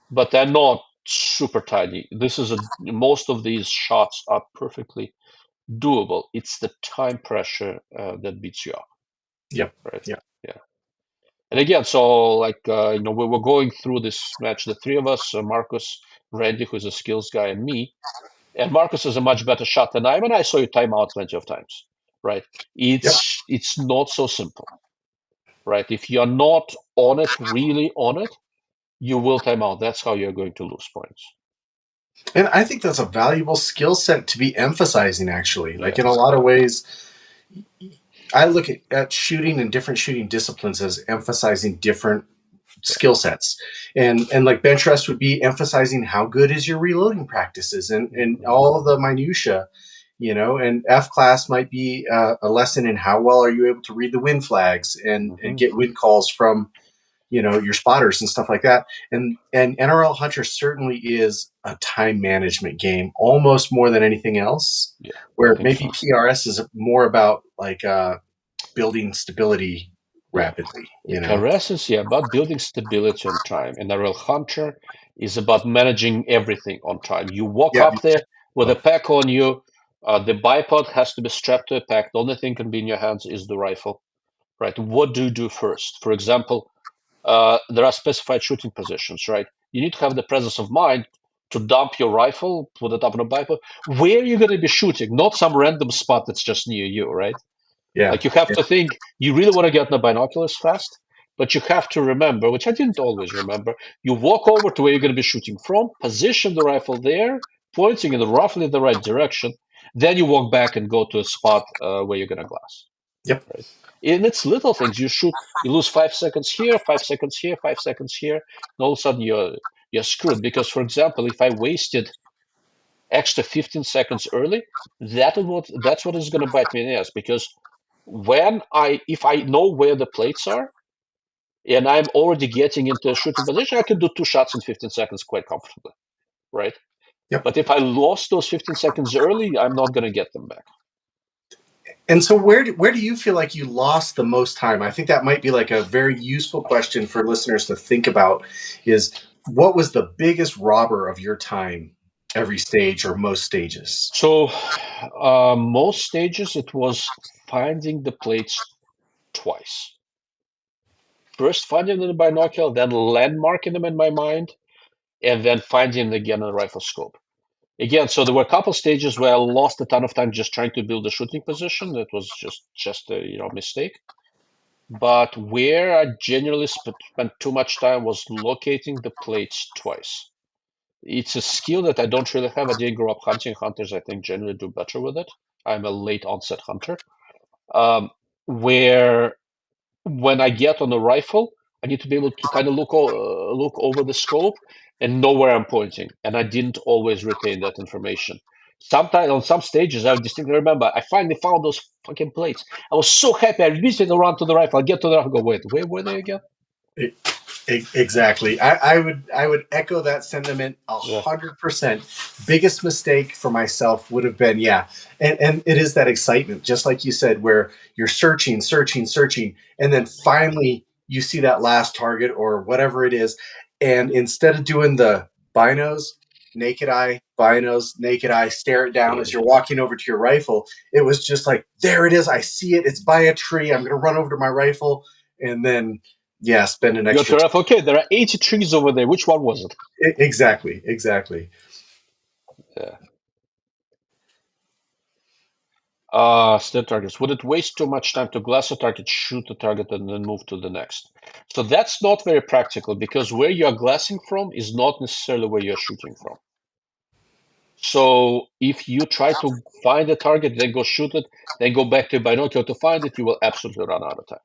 but they're not super tiny. Most of these shots are perfectly doable. It's the time pressure that beats you up, Yep. right? Yep. Yeah. And again, so like we were going through this match, the three of us, Marcus, Randy, who's a skills guy, and me. And Marcus is a much better shot than I am, and I saw you time out plenty of times, right? Yep. It's not so simple, right? If you're not on it, really on it, you will time out. That's how you're going to lose points. And I think that's a valuable skill set to be emphasizing, actually. Like Yeah. in a lot of ways, I look at shooting and different shooting disciplines as emphasizing different skill sets. And like bench rest would be emphasizing how good is your reloading practices and all of the minutia, and F class might be a lesson in how well are you able to read the wind flags and get wind calls from your spotters and stuff like that. And NRL Hunter certainly is a time management game, almost more than anything else. Yeah, I Where think maybe so. PRS is more about like building stability Yeah. rapidly. PRS is about building stability on time, and NRL Hunter is about managing everything on time. You walk Yeah. up there with a pack on you. The bipod has to be strapped to a pack. The only thing can be in your hands is the rifle, right? What do you do first? For example, there are specified shooting positions, right? You need to have the presence of mind to dump your rifle, put it up on a bipod. Where are you going to be shooting? Not some random spot that's just near you, right? Yeah. Like you have Yeah. to think, you really want to get in the binoculars fast, but you have to remember, which I didn't always remember, you walk over to where you're going to be shooting from, position the rifle there, pointing in roughly the right direction, then you walk back and go to a spot where you're going to glass, Yep. right? And it's little things. You lose 5 seconds here, 5 seconds here, 5 seconds here, and all of a sudden you're screwed. Because, for example, if I wasted extra 15 seconds early, that's what is going to bite me in the ass. Because if I know where the plates are and I'm already getting into a shooting position, I can do 2 shots in 15 seconds quite comfortably, right? Yep. But if I lost those 15 seconds early, I'm not going to get them back. And so where do you feel like you lost the most time? I think that might be like a very useful question for listeners to think about is what was the biggest robber of your time every stage or most stages? So, most stages, it was finding the plates twice. first finding them in binocular, then landmarking them in my mind, and then finding them again in the rifle scope. Again, so there were a couple stages where I lost a ton of time just trying to build a shooting position. That was just a mistake. But where I generally spent too much time was locating the plates twice. It's a skill that I don't really have. I didn't grow up hunting. Hunters, I think, generally do better with it. I'm a late onset hunter. Where when I get on the rifle, I need to be able to kind of look over the scope and know where I'm pointing. And I didn't always retain that information. Sometimes on some stages, I distinctly remember I finally found those fucking plates. I was so happy. I immediately run to the rifle. I get to the rifle. Go, wait, where were they again? Exactly. I would echo that sentiment Yeah. 100%. Biggest mistake for myself would have been, and it is that excitement, just like you said, where you're searching, and then finally you see that last target or whatever it is, and instead of doing the naked eye, stare it down as you're walking over to your rifle, it was just like, there it is, I see it, it's by a tree, I'm gonna run over to my rifle, and then spend an extra time. Okay, there are 80 trees over there. Which one was it? Exactly. Yeah. Still targets. Would it waste too much time to glass a target, shoot the target, and then move to the next? So that's not very practical because where you're glassing from is not necessarily where you're shooting from. So if you try to find a target, then go shoot it, then go back to binocular to find it, you will absolutely run out of time.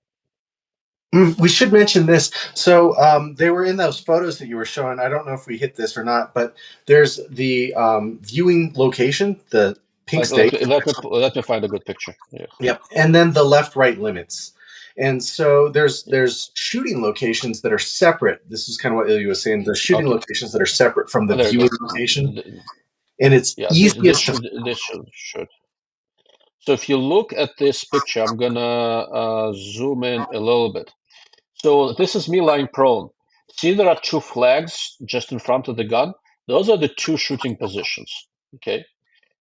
We should mention this. So they were in those photos that you were showing. I don't know if we hit this or not, but there's the viewing location, the pink stake. Let me find a good picture. Yeah. Yep, and then the left-right limits. And so there's shooting locations that are separate. This is kind of what Ilya was saying. There's shooting locations that are separate from the There you viewing go. location, and it's Yeah, easiest to. this should. So if you look at this picture, I'm gonna zoom in a little bit. So this is me lying prone. See, there are two flags just in front of the gun. Those are the two shooting positions. Okay.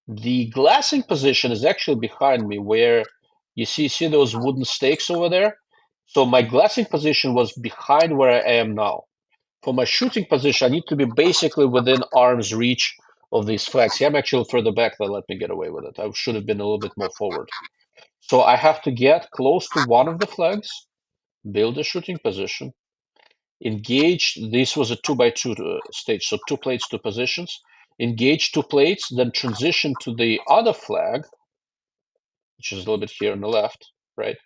The glassing position is actually behind me where you see those wooden stakes over there. So my glassing position was behind where I am now. For my shooting position, I need to be basically within arm's reach of these flags. See, I'm actually further back than let me get away with it. I should have been a little bit more forward. So I have to get close to one of the flags, build a shooting position, engage. This was a 2x2 stage, so 2 plates, 2 positions. Engage 2 plates, then transition to the other flag, which is a little bit here on the left, right?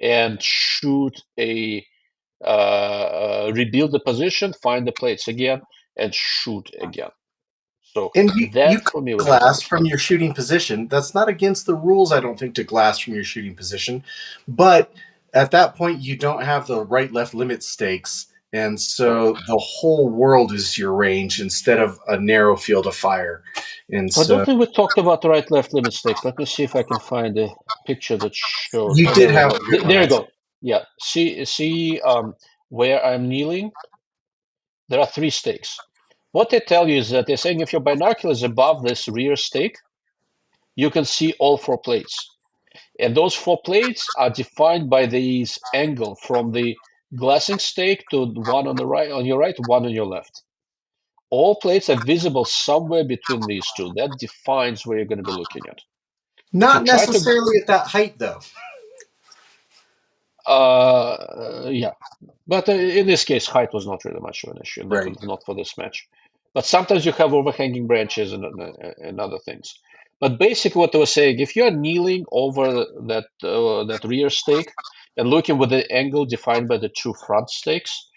And shoot rebuild the position, find the plates again, and shoot again. So And you that could for me was the glass toughest from part. your shooting position. That's not against the rules, I don't think, to glass from your shooting position. But at that point, you don't have the right-left limit stakes. And so the whole world is your range instead of a narrow field of fire. And I don't so think we talked about the right-left limit stakes. Let me see if I can find a picture that shows. you Oh, did there we have go. a good one, There I you think. go. Yeah. See, where I'm kneeling, there are 3 stakes. What they tell you is that they're saying if your binocular is above this rear stake, you can see all 4 plates. And those 4 plates are defined by these angle from the glassing stake to one on the right, on your right, one on your left. All plates are visible somewhere between these two. That defines where you're going to be looking at. If you Not try to, necessarily at that height, though. yeah, but in this case, height was not really much of an issue, Right. not for this match. But sometimes you have overhanging branches and other things. But basically, what they were saying, if you're kneeling over that rear stake and looking with the angle defined by the 2 front stakes,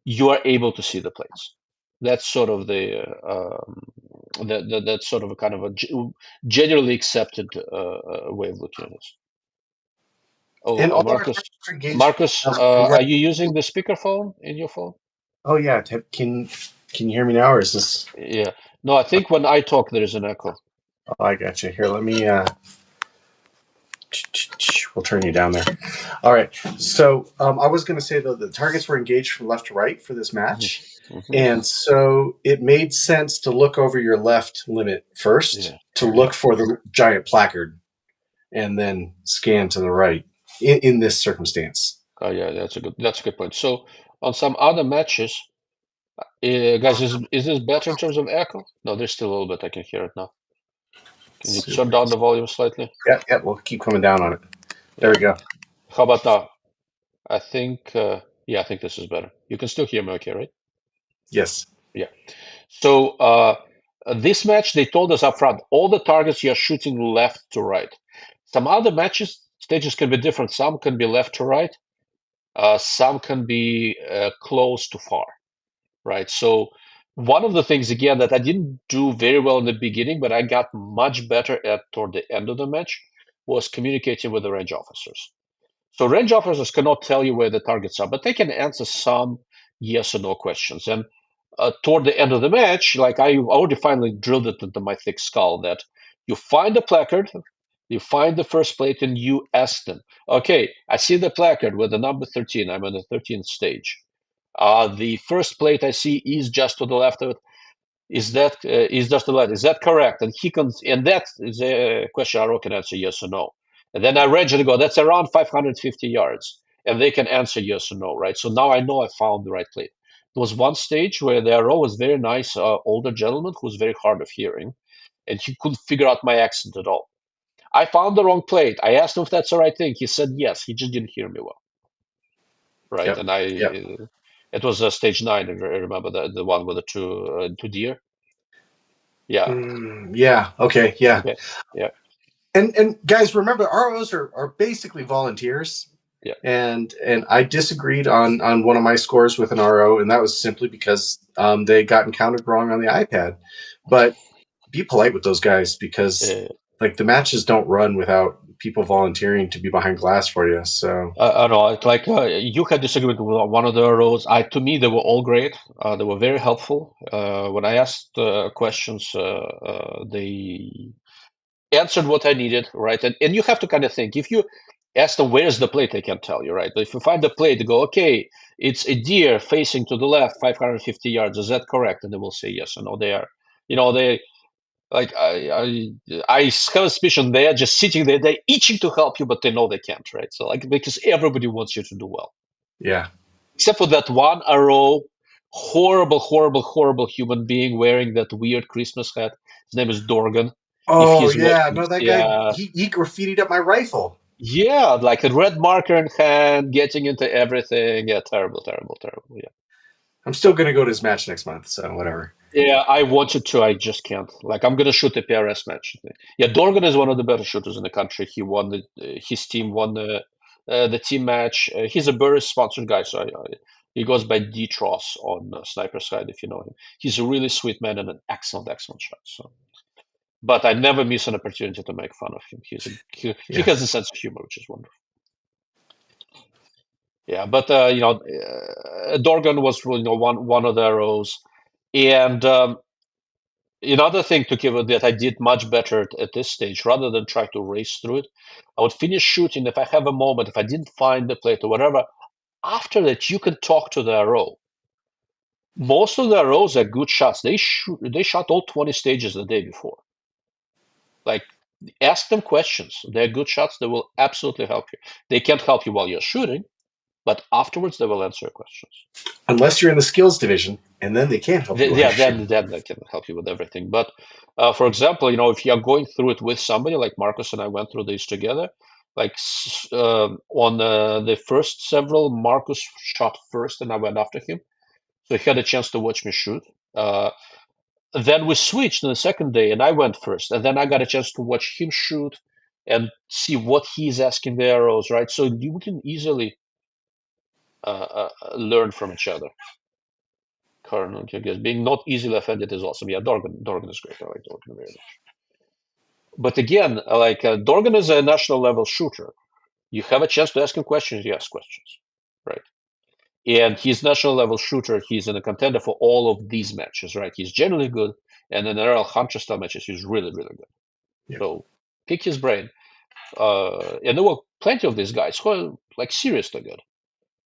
you are able to see the plates. That's sort of that's sort of a kind of a generally accepted way of looking at this. And Oh, all our targets are engaged Marcus, right. are you using the speakerphone in your phone? Oh, yeah. Can you hear me now, or is this? Yeah. No, I think when I talk, there is an echo. Oh, I got you. Here, let me. We'll turn you down there. All right. So I was going to say, though, the targets were engaged from left to right for this match. Mm-hmm. And so it made sense to look over your left limit first, Yeah. to look for the giant placard, and then scan to the right in this circumstance. Yeah, that's a good point. So on some other matches, guys, is this better in terms of echo? No, there's still a little bit. I can hear it now. Can you turn Super. down the volume slightly? Yeah, yeah. We'll keep coming down on it. There Yeah. we go. How about now? I think, yeah, I think this is better. You can still hear me okay, right? Yes. Yeah. So this match, they told us up front, all the targets you're shooting left to right. Some other matches, stages can be different. Some can be left to right. Some can be close to far, right? So one of the things, again, that I didn't do very well in the beginning, but I got much better at toward the end of the match, was communicating with the range officers. So range officers cannot tell you where the targets are, but they can answer some yes or no questions. And toward the end of the match, like I already finally drilled it into my thick skull that you find the placard, you find the first plate, and you ask them, okay, I see the placard with the number 13. I'm on the 13th stage. The first plate I see is just to the left of it. Is just the left? Is that correct? And he can, and that is a question Aro can answer yes or no. And then I range and go, that's around 550 yards, and they can answer yes or no, right? So now I know I found the right plate. There was one stage where the Aro was very nice, older gentleman who was very hard of hearing, and he couldn't figure out my accent at all. I found the wrong plate. I asked him if that's the right thing. He said yes. He just didn't hear me well, right? Yep. And Yep. it was stage 9. I remember the one with the two deer. Yeah. Yeah. Okay. Yeah. Okay. Yeah. And guys, remember, ROs are basically volunteers. Yeah. And I disagreed on one of my scores with an RO, and that was simply because they got encountered wrong on the iPad. But be polite with those guys because Uh, like the matches don't run without people volunteering to be behind glass for you. So I don't know. It's like you had disagreement with one of the roles. To me, they were all great. They were very helpful. When I asked questions, they answered what I needed, right? And you have to kind of think. If you ask them, where's the plate, they can tell you, right? But if you find the plate, they go, okay, it's a deer facing to the left, 550 yards. Is that correct? And they will say yes or no. They are, they like I have a suspicion they are just sitting there, they're itching to help you, but they know they can't, right? So like because everybody wants you to do well, yeah. except for that one arrow, horrible, horrible, horrible human being wearing that weird Christmas hat. His name is Dorgan. If Oh he's yeah, watching, no, that guy yeah, he graffitied up my rifle. yeah, like a red marker in hand, getting into everything. Yeah, terrible, terrible, terrible. Yeah. I'm still gonna go to his match next month, so whatever. Yeah, I wanted to. I just can't. Like, I'm gonna shoot a PRS match. Yeah, Dorgan is one of the better shooters in the country. He won his team won the team match. He's a Burris sponsored guy, so he goes by D-Tross on Sniper Side if you know him. He's a really sweet man and an excellent, excellent shot. So, but I never miss an opportunity to make fun of him. He Yeah. has a sense of humor, which is wonderful. Yeah, but Dorgan was one of the arrows, and. Another thing to give it that I did much better at this stage, rather than try to race through it, I would finish shooting if I have a moment, if I didn't find the plate or whatever. After that, you can talk to the RO. Most of the ROs are good shots. They shot all 20 stages the day before. Like, ask them questions. They're good shots. They will absolutely help you. They can't help you while you're shooting, but afterwards they will answer your questions. Unless you're in the skills division, and then they can't help you while Yeah, you're shooting. then they can help you with everything. But for example, if you're going through it with somebody like Marcus and I went through this together, like on the first several, Marcus shot first and I went after him, so he had a chance to watch me shoot. Then we switched on the second day, and I went first, and then I got a chance to watch him shoot and see what he's asking the arrows, right? So you can easily learn from each other. Colonel, I guess being not easily offended is awesome. Yeah, Dorgan is great. I like Dorgan very much. But again, like Dorgan is a national level shooter. You have a chance to ask him questions. You ask questions, right? And he's national level shooter. He's in a contender for all of these matches, right? He's generally good, and in NRL Hunter style matches, he's really, really good. Yeah. So pick his brain. And there were plenty of these guys who are like seriously good.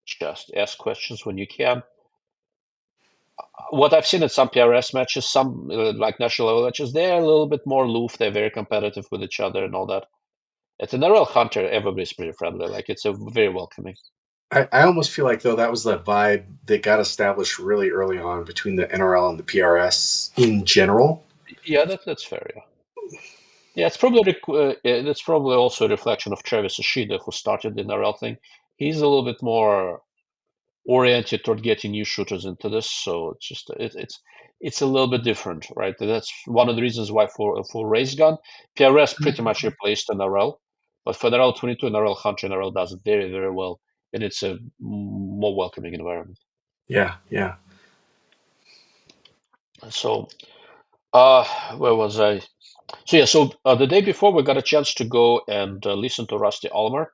Just ask questions when you can. What I've seen at some PRS matches, some like national level matches, they're a little bit more aloof. They're very competitive with each other and all that. At an NRL Hunter, everybody's pretty friendly. Like it's a very welcoming. I almost feel like though that was the vibe that got established really early on between the NRL and the PRS in general. Yeah, that's fair. Yeah, yeah. It's probably that's probably also a reflection of Travis Ishida, who started the NRL thing. He's a little bit more oriented toward getting new shooters into this, so it's a little bit different, right? And that's one of the reasons why for Race Gun, PRS pretty much replaced NRL, but for NRL 22, NRL Hunter, NRL does it very, very well, and it's a more welcoming environment. Yeah, yeah. So, where was I? So yeah, so the day before we got a chance to go and listen to Rusty Ulmer,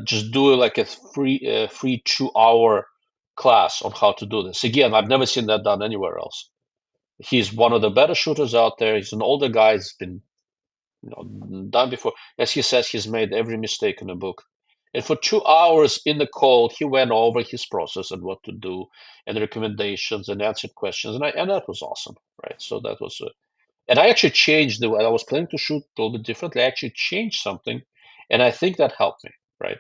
just do like a free 2 hour class on how to do this. Again, I've never seen that done anywhere else. He's one of the better shooters out there. He's an older guy. He's been, done before. As he says, he's made every mistake in the book. And for 2 hours in the call, he went over his process and what to do, and recommendations, and answered questions, and that was awesome, right? So that was, and I actually changed the way I was planning to shoot a little bit differently. I actually changed something, and I think that helped me, right?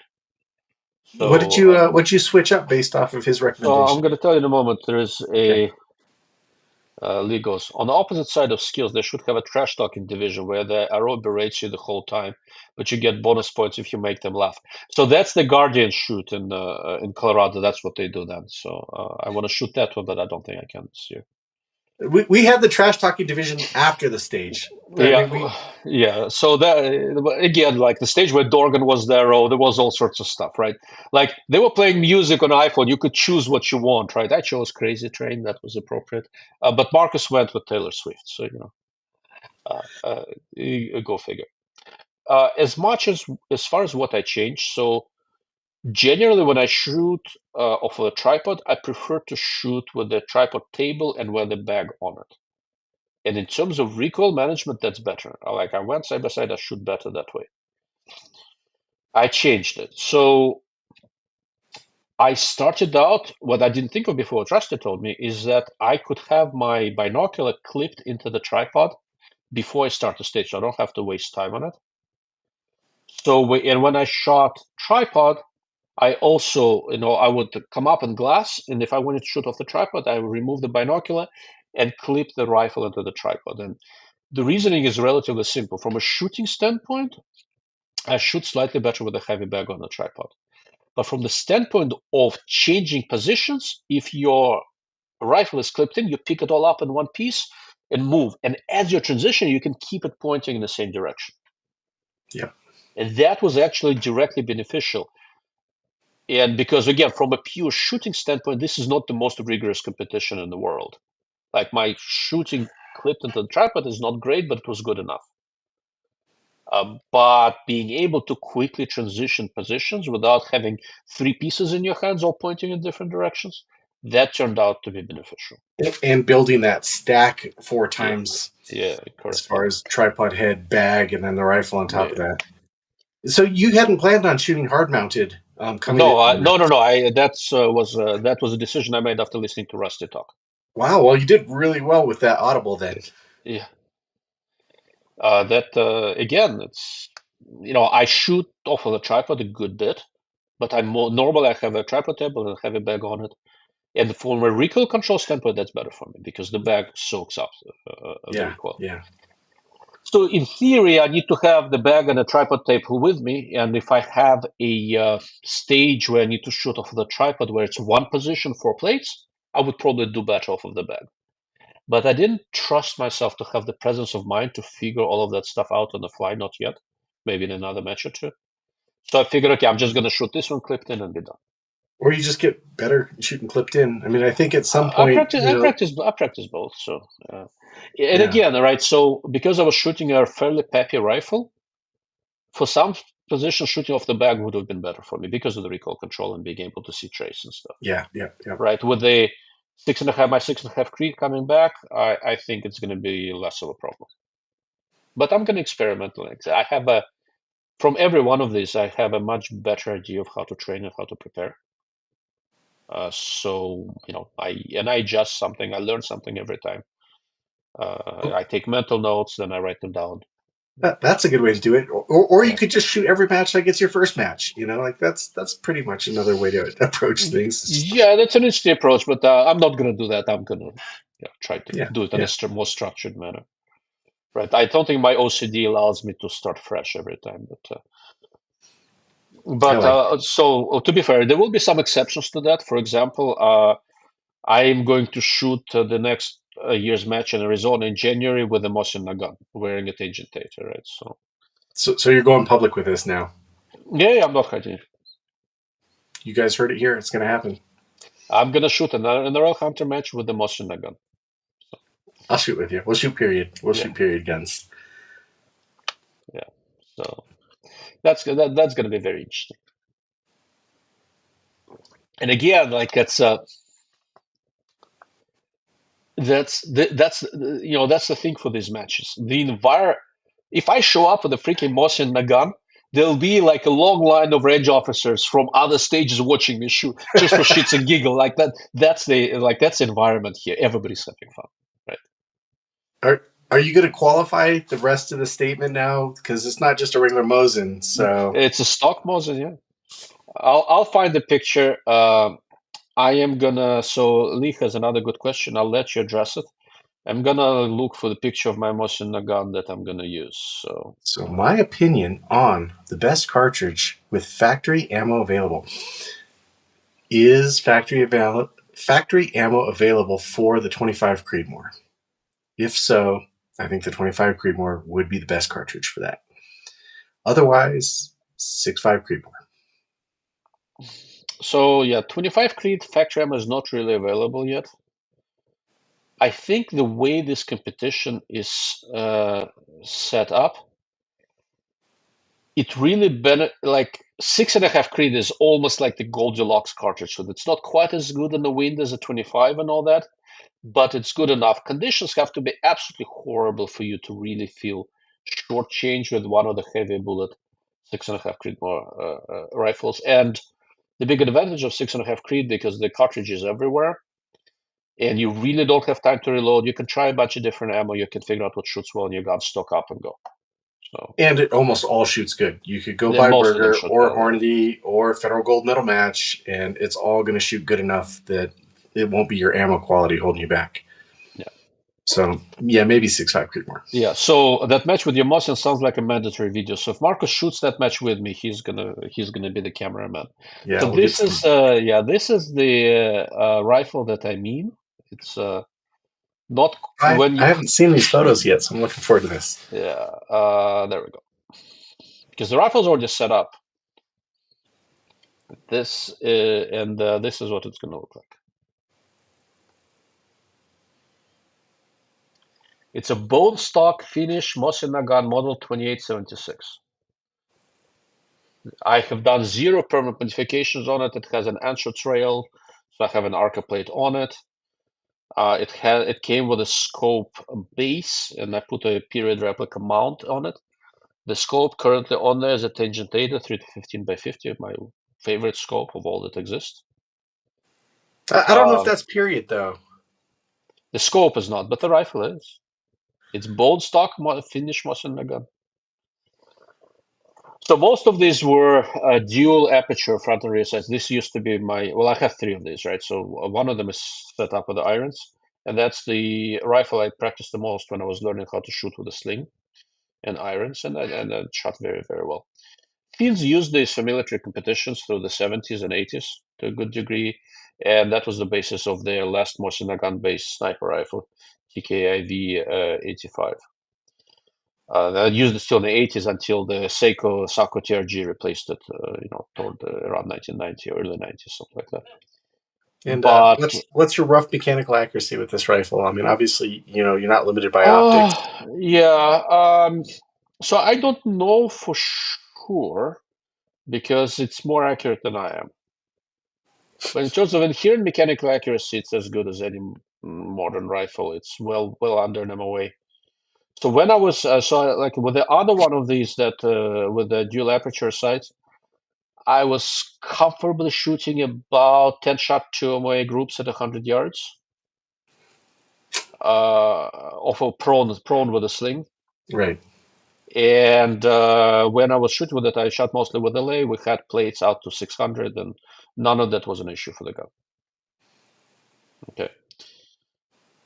So, What did you switch up based off of his so I'm recommendation? going to tell you in a moment. There is Okay. a Lee goes, on the opposite side of skills, they should have a trash talking division where the arrow berates you the whole time, but you get bonus points if you make them laugh. So that's the Guardian shoot in Colorado. That's what they do then. So I want to shoot that one, but I don't think I can this year. We had the trash talking division after the stage. I Yeah, mean, we yeah. So that again, like the stage where Dorgan was there, oh, there was all sorts of stuff, right? Like they were playing music on iPhone. You could choose what you want, right? I chose Crazy Train. That was appropriate. But Marcus went with Taylor Swift. So go figure. As far as what I changed, so generally when I shoot off of a tripod, I prefer to shoot with the tripod table and with the bag on it. And in terms of recoil management, that's better. I went side by side, I shoot better that way. I changed it. So I started out, what I didn't think of before, what Rusty told me, is that I could have my binocular clipped into the tripod before I start the stage, so I don't have to waste time on it. So, and when I shot tripod, I also, I would come up in glass, and if I wanted to shoot off the tripod, I would remove the binocular and clip the rifle into the tripod. And the reasoning is relatively simple. From a shooting standpoint, I shoot slightly better with a heavy bag on the tripod. But from the standpoint of changing positions, if your rifle is clipped in, you pick it all up in one piece and move. And as you transition, you can keep it pointing in the same direction. yeah. And that was actually directly beneficial. And because, again, from a pure shooting standpoint, this is not the most rigorous competition in the world. Like my shooting clipped into the tripod is not great, but it was good enough. But being able to quickly transition positions without having three pieces in your hands all pointing in different directions, that turned out to be beneficial. And building that stack four Yeah, times yeah, as correct. far as tripod head, bag, and then the rifle on top of Yeah. that. So you hadn't planned on shooting hard mounted coming No, in. no, no, no. That was a decision I made after listening to Rusty talk. Wow. Well, you did really well with that audible then. Yeah, that again, it's I shoot off of the tripod a good bit, but I'm more normal. I have a tripod table and a heavy bag on it, and from a recoil control standpoint, that's better for me because the bag soaks up the Yeah. recoil. Yeah. So in theory, I need to have the bag and a tripod table with me, and if I have a stage where I need to shoot off of the tripod where it's one position, four plates, I would probably do better off of the bag. But I didn't trust myself to have the presence of mind to figure all of that stuff out on the fly, not yet. Maybe in another match or two. So I figured, okay, I'm just going to shoot this one clipped in and be done. Or you just get better shooting clipped in. I mean, I think at some I point, practice, I practice, I practice both. So, and yeah, again, right. So because I was shooting a fairly peppy rifle, for some positions, shooting off the bag would have been better for me because of the recoil control and being able to see trace and stuff. yeah, yeah, yeah. Right. With the 6.5 by 6.5 creep coming back, I think it's going to be less of a problem. But I'm going to experiment. I have from every one of these, I have a much better idea of how to train and how to prepare. So I adjust something. I learn something every time. I take mental notes, then I write them down. That's a good way to do it. Or you Yeah. could just shoot every match like it's your first match. Like that's pretty much another way to approach things. Yeah, that's an interesting approach, but I'm not going to do that. I'm going to try to Yeah, do it in yeah, a more structured manner. Right. I don't think my OCD allows me to start fresh every time, I like so to be fair, there will be some exceptions to that. For example, I am going to shoot the next year's match in Arizona in January with a Mosin Nagant wearing a Tangentator, right? So So you're going public with this now. yeah, I'm not hiding. You guys heard it here. It's going to happen. I'm gonna shoot an NRL Hunter match with the Mosin Nagant. I'll shoot with you. We'll shoot period. We'll Yeah, shoot period guns. yeah. So that's gonna be very interesting. And again, like that's that's the thing for these matches. If I show up with a freaking Mosin Nagant, there'll be like a long line of range officers from other stages watching me shoot just for shits and giggle. Like that's the environment here. Everybody's having fun, right? Are you going to qualify the rest of the statement now? Because it's not just a regular Mosin. So It's a stock Mosin, yeah. I'll find the picture. I am gonna. So Lee has another good question. I'll let you address it. I'm gonna look for the picture of my Mosin Nagant that I'm gonna use. So my opinion on the best cartridge with factory ammo available is factory ammo available for the 25 Creedmoor. If so, I think the 25 Creedmoor would be the best cartridge for that. Otherwise, 6.5 Creedmoor. So yeah, 25 Creed factory ammo is not really available yet. I think the way this competition is set up, it really like 6.5 Creed is almost like the Goldilocks cartridge. So it's not quite as good in the wind as a 25 and all that, but it's good enough. Conditions have to be absolutely horrible for you to really feel shortchanged with one of the heavy bullet 6.5 Creedmoor rifles. And the big advantage of 6.5 Creed, because the cartridge is everywhere, and you really don't have time to reload, you can try a bunch of different ammo. You can figure out what shoots well, and your gun stock up and go. So And it almost all shoots good. You could go then buy most of them Burger shoot or well. Yeah. Hornady or Federal Gold Medal Match, and it's all going to shoot good enough that it won't be your ammo quality holding you back. Yeah. So, yeah, maybe 6.5 Creedmoor. Yeah. So that match with your Mosin sounds like a mandatory video. So if Marcus shoots that match with me, he's gonna be the cameraman. Yeah, So we'll get this some. is this is the rifle that I mean. It's not when I you haven't seen these photos yet, so I'm looking forward to this. yeah. There we go. Because the rifle's already set up. This this is what it's gonna look like. It's a bone stock finish Mosin Nagant model 2876. I have done 0 permanent modifications on it. It has an anchor rail, so I have an arca plate on it. It came with a scope base, and I put a period replica mount on it. The scope currently on there is a Tangentator 315 by 50, my favorite scope of all that exists. I don't know if that's period, though. The scope is not, but the rifle is. It's bone stock finish Mosin Nagant. So most of these were dual aperture front and rear sights. This used to be well, I have 3 of these, right? So one of them is set up with the irons, and that's the rifle I practiced the most when I was learning how to shoot with a sling and irons, and I shot very, very well. Finns used these for military competitions through the 70s and 80s to a good degree, and that was the basis of their last Mosin Nagant-based sniper rifle, TKIV 85. I used it still in the 80s until the Seiko Sako TRG replaced it, toward around 1990 or early 90s, something like that. And But what's your rough mechanical accuracy with this rifle? I mean, obviously, you're not limited by optics. yeah, so I don't know for sure because it's more accurate than I am. But in terms of inherent mechanical accuracy, it's as good as any modern rifle. It's well under an MOA. So when I was like with the other one of these that with the dual aperture sights, I was comfortably shooting about 10 shot 2 MOA groups at 100 yards of a prone with a sling. Right. And when I was shooting with it, I shot mostly with LA. We had plates out to 600, and none of that was an issue for the gun. Okay.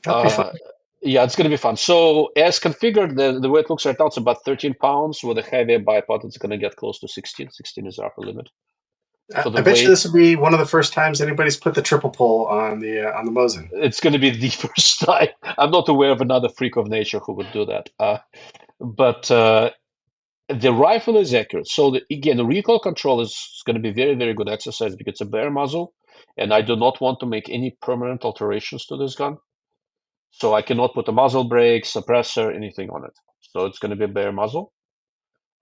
That'll be fun. Yeah, it's going to be fun. So as configured, the way it looks right now, it's about 13 pounds. With a heavier bipod, it's going to get close to 16. 16 is the upper limit for the I bet you weight. this will be one of the first times anybody's put the triple pull on the Mosin. It's going to be the first time. I'm not aware of another freak of nature who would do that. But the rifle is accurate. So again, the recoil control is going to be very, very good exercise because it's a bare muzzle, and I do not want to make any permanent alterations to this gun. So I cannot put a muzzle brake, suppressor, anything on it. So it's going to be a bare muzzle,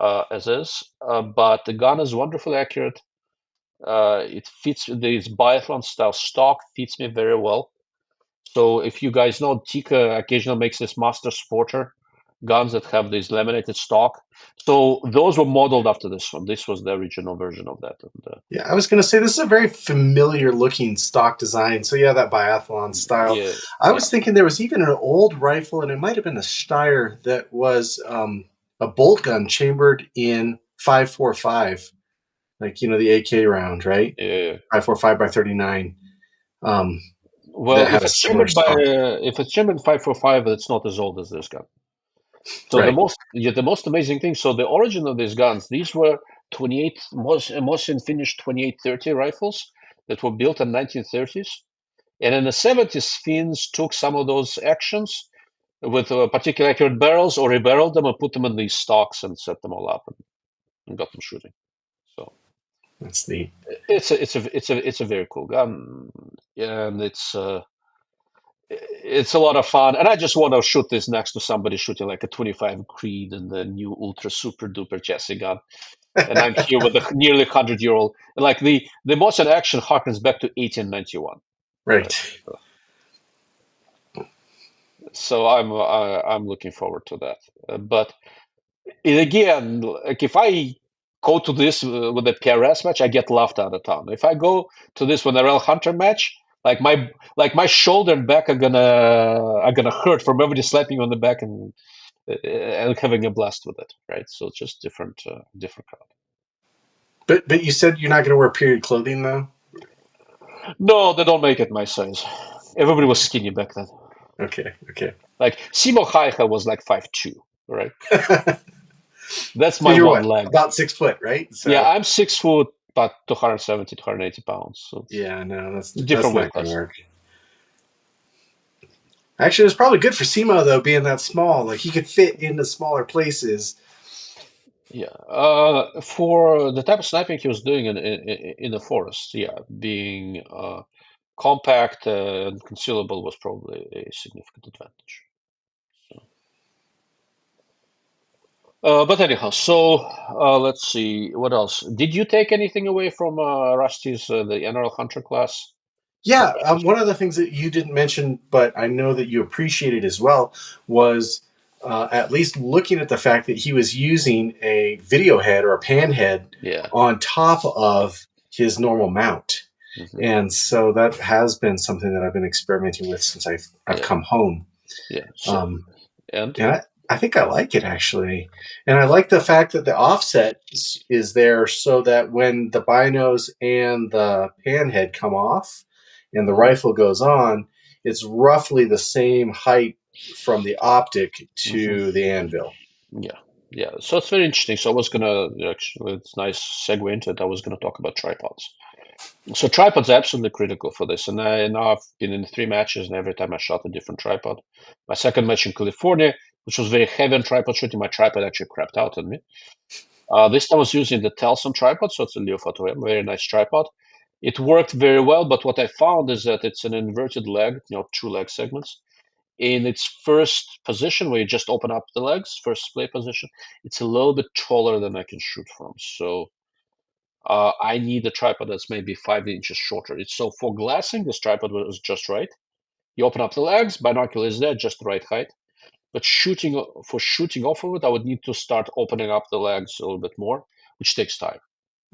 as is. But the gun is wonderfully accurate. It fits this biathlon style stock, fits me very well. So if you guys know, Tika occasionally makes this Master Sporter guns that have this laminated stock. So those were modeled after this one. This was the original version of that. And, Yeah, I was going to say this is a very familiar looking stock design. So yeah, that biathlon style. yeah, I yeah, was thinking there was even an old rifle, and it might have been a Steyr that was a bolt gun chambered in 5.45, like the AK round, right? yeah. 5.45 by 39. Well, That had a similar stock. if it's chambered 545, it's not as old as this gun. So Right. the most amazing thing. So the origin of these guns, these were 28 Mosin finished 2830 rifles that were built in 1930s. And in the 70s, Finns took some of those actions with particular accurate barrels or rebarreled them and put them in these stocks and set them all up and got them shooting. So That's neat. it's a very cool gun, and it's a lot of fun. And I just want to shoot this next to somebody shooting like a 25 Creed and the new ultra super duper chassis gun. And I'm here with a nearly 100-year-old. Like the motion action harkens back to 1891. Right. Right. So I'm looking forward to that. But again, like if I go to this with a PRS match, I get laughed out of town. If I go to this with an NRL Hunter match, like my shoulder and back are gonna hurt from everybody slapping on the back and having a blast with it, right? So it's just different crowd. But you said you're not going to wear period clothing though. No, they don't make it my size. Everybody was skinny back then. Okay. Okay. Like Simo Haiha was like 5'2", right? That's my You're one what? leg. About 6 foot, right? So Yeah, I'm 6 foot, about 270, 280 pounds. So it's yeah, no, that's different weight not going to class. work. Actually, it's probably good for Simo though, being that small. Like he could fit into smaller places. Yeah. For the type of sniping he was doing in the forest, yeah, being compact and concealable was probably a significant advantage. But anyhow, so let's see what else. Did you take anything away from Rusty's the NRL Hunter class? Yeah, one of the things that you didn't mention, but I know that you appreciated as well, was at least looking at the fact that he was using a video head or a pan head Yeah. on top of his normal mount. Mhm. And so that has been something that I've been experimenting with since I've Yeah. come home. Yeah. So and And I think I like it actually. And I like the fact that the offset is there so that when the binos and the pan head come off and the rifle goes on, it's roughly the same height from the optic to the anvil. yeah, yeah. So it's very interesting. So I was gonna actually, it's nice segue into it. I was gonna talk about tripods. So tripods are absolutely critical for this. And now I've been in 3 matches, and every time I shot a different tripod. My second match in California, which was very heavy on tripod shooting, my tripod actually crapped out on me. This time I was using the Telson tripod, so it's a Leo Photo M, very nice tripod. It worked very well, but what I found is that it's an inverted leg, 2 leg segments. In its first position, where you just open up the legs, first splay position, it's a little bit taller than I can shoot from. So I need a tripod that's maybe 5 inches shorter. It's so for glassing, this tripod was just right. You open up the legs, binoculars there, just the right height. But shooting off of it, I would need to start opening up the legs a little bit more, which takes time.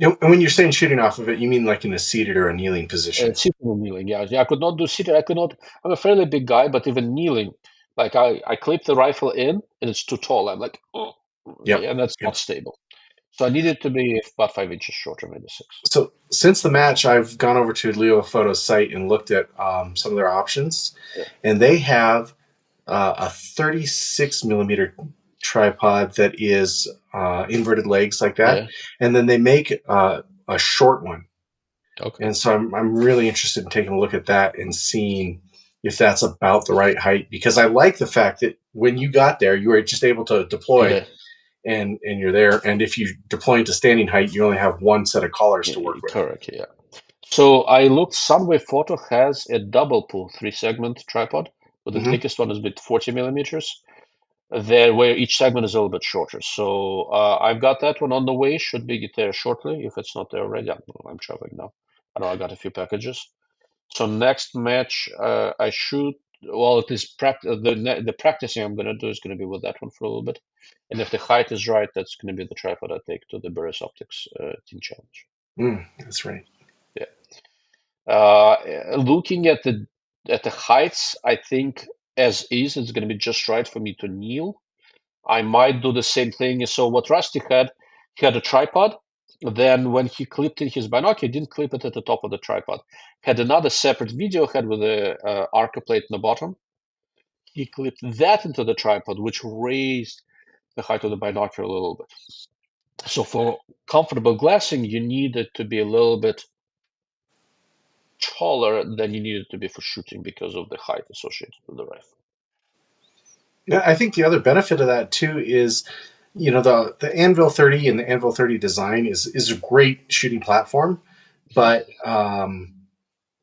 And when you're saying shooting off of it, you mean like in a seated or a kneeling position? Sitting or kneeling, yeah. I could not do seated. I could not. I'm a fairly big guy, but even kneeling, like I clip the rifle in, and it's too tall. I'm like, oh, Yep. and that's Yep. not stable. So I need it to be about 5 inches shorter, maybe 6. So since the match, I've gone over to Leo Photo's site and looked at some of their options, Yeah. and they have a 36 millimeter tripod that is inverted legs like that, Yeah. and then they make a short one. Okay. And so I'm really interested in taking a look at that and seeing if that's about the right height, because I like the fact that when you got there, you were just able to deploy Yeah. and you're there. And if you deploy into standing height, you only have one set of collars to work Yeah, with. correct. Yeah. So I looked. Sunway Photo has a double pull 3-segment tripod, but the Hmm. thickest one is with 40 millimeters. There, where each segment is a little bit shorter. So I've got that one on the way. Should be there shortly. If it's not there already, I'm traveling now. I know I got a few packages. So next match, I shoot. Well, it is the practicing I'm gonna do is gonna be with that one for a little bit, and if the height is right, that's gonna be the tripod I take to the Burris Optics Team Challenge. That's right. Yeah. Looking at the heights, I think as is, it's gonna be just right for me to kneel. I might do the same thing. So what Rusty had, he had a tripod. Then when he clipped in his binocular, he didn't clip it at the top of the tripod. Had another separate video head with a arc plate in the bottom. He clipped that into the tripod, which raised the height of the binocular a little bit. So for comfortable glassing, you need it to be a little bit taller than you need it to be for shooting because of the height associated with the rifle. Yeah, I think the other benefit of that too is, the Anvil 30 and the Anvil 30 design is a great shooting platform, but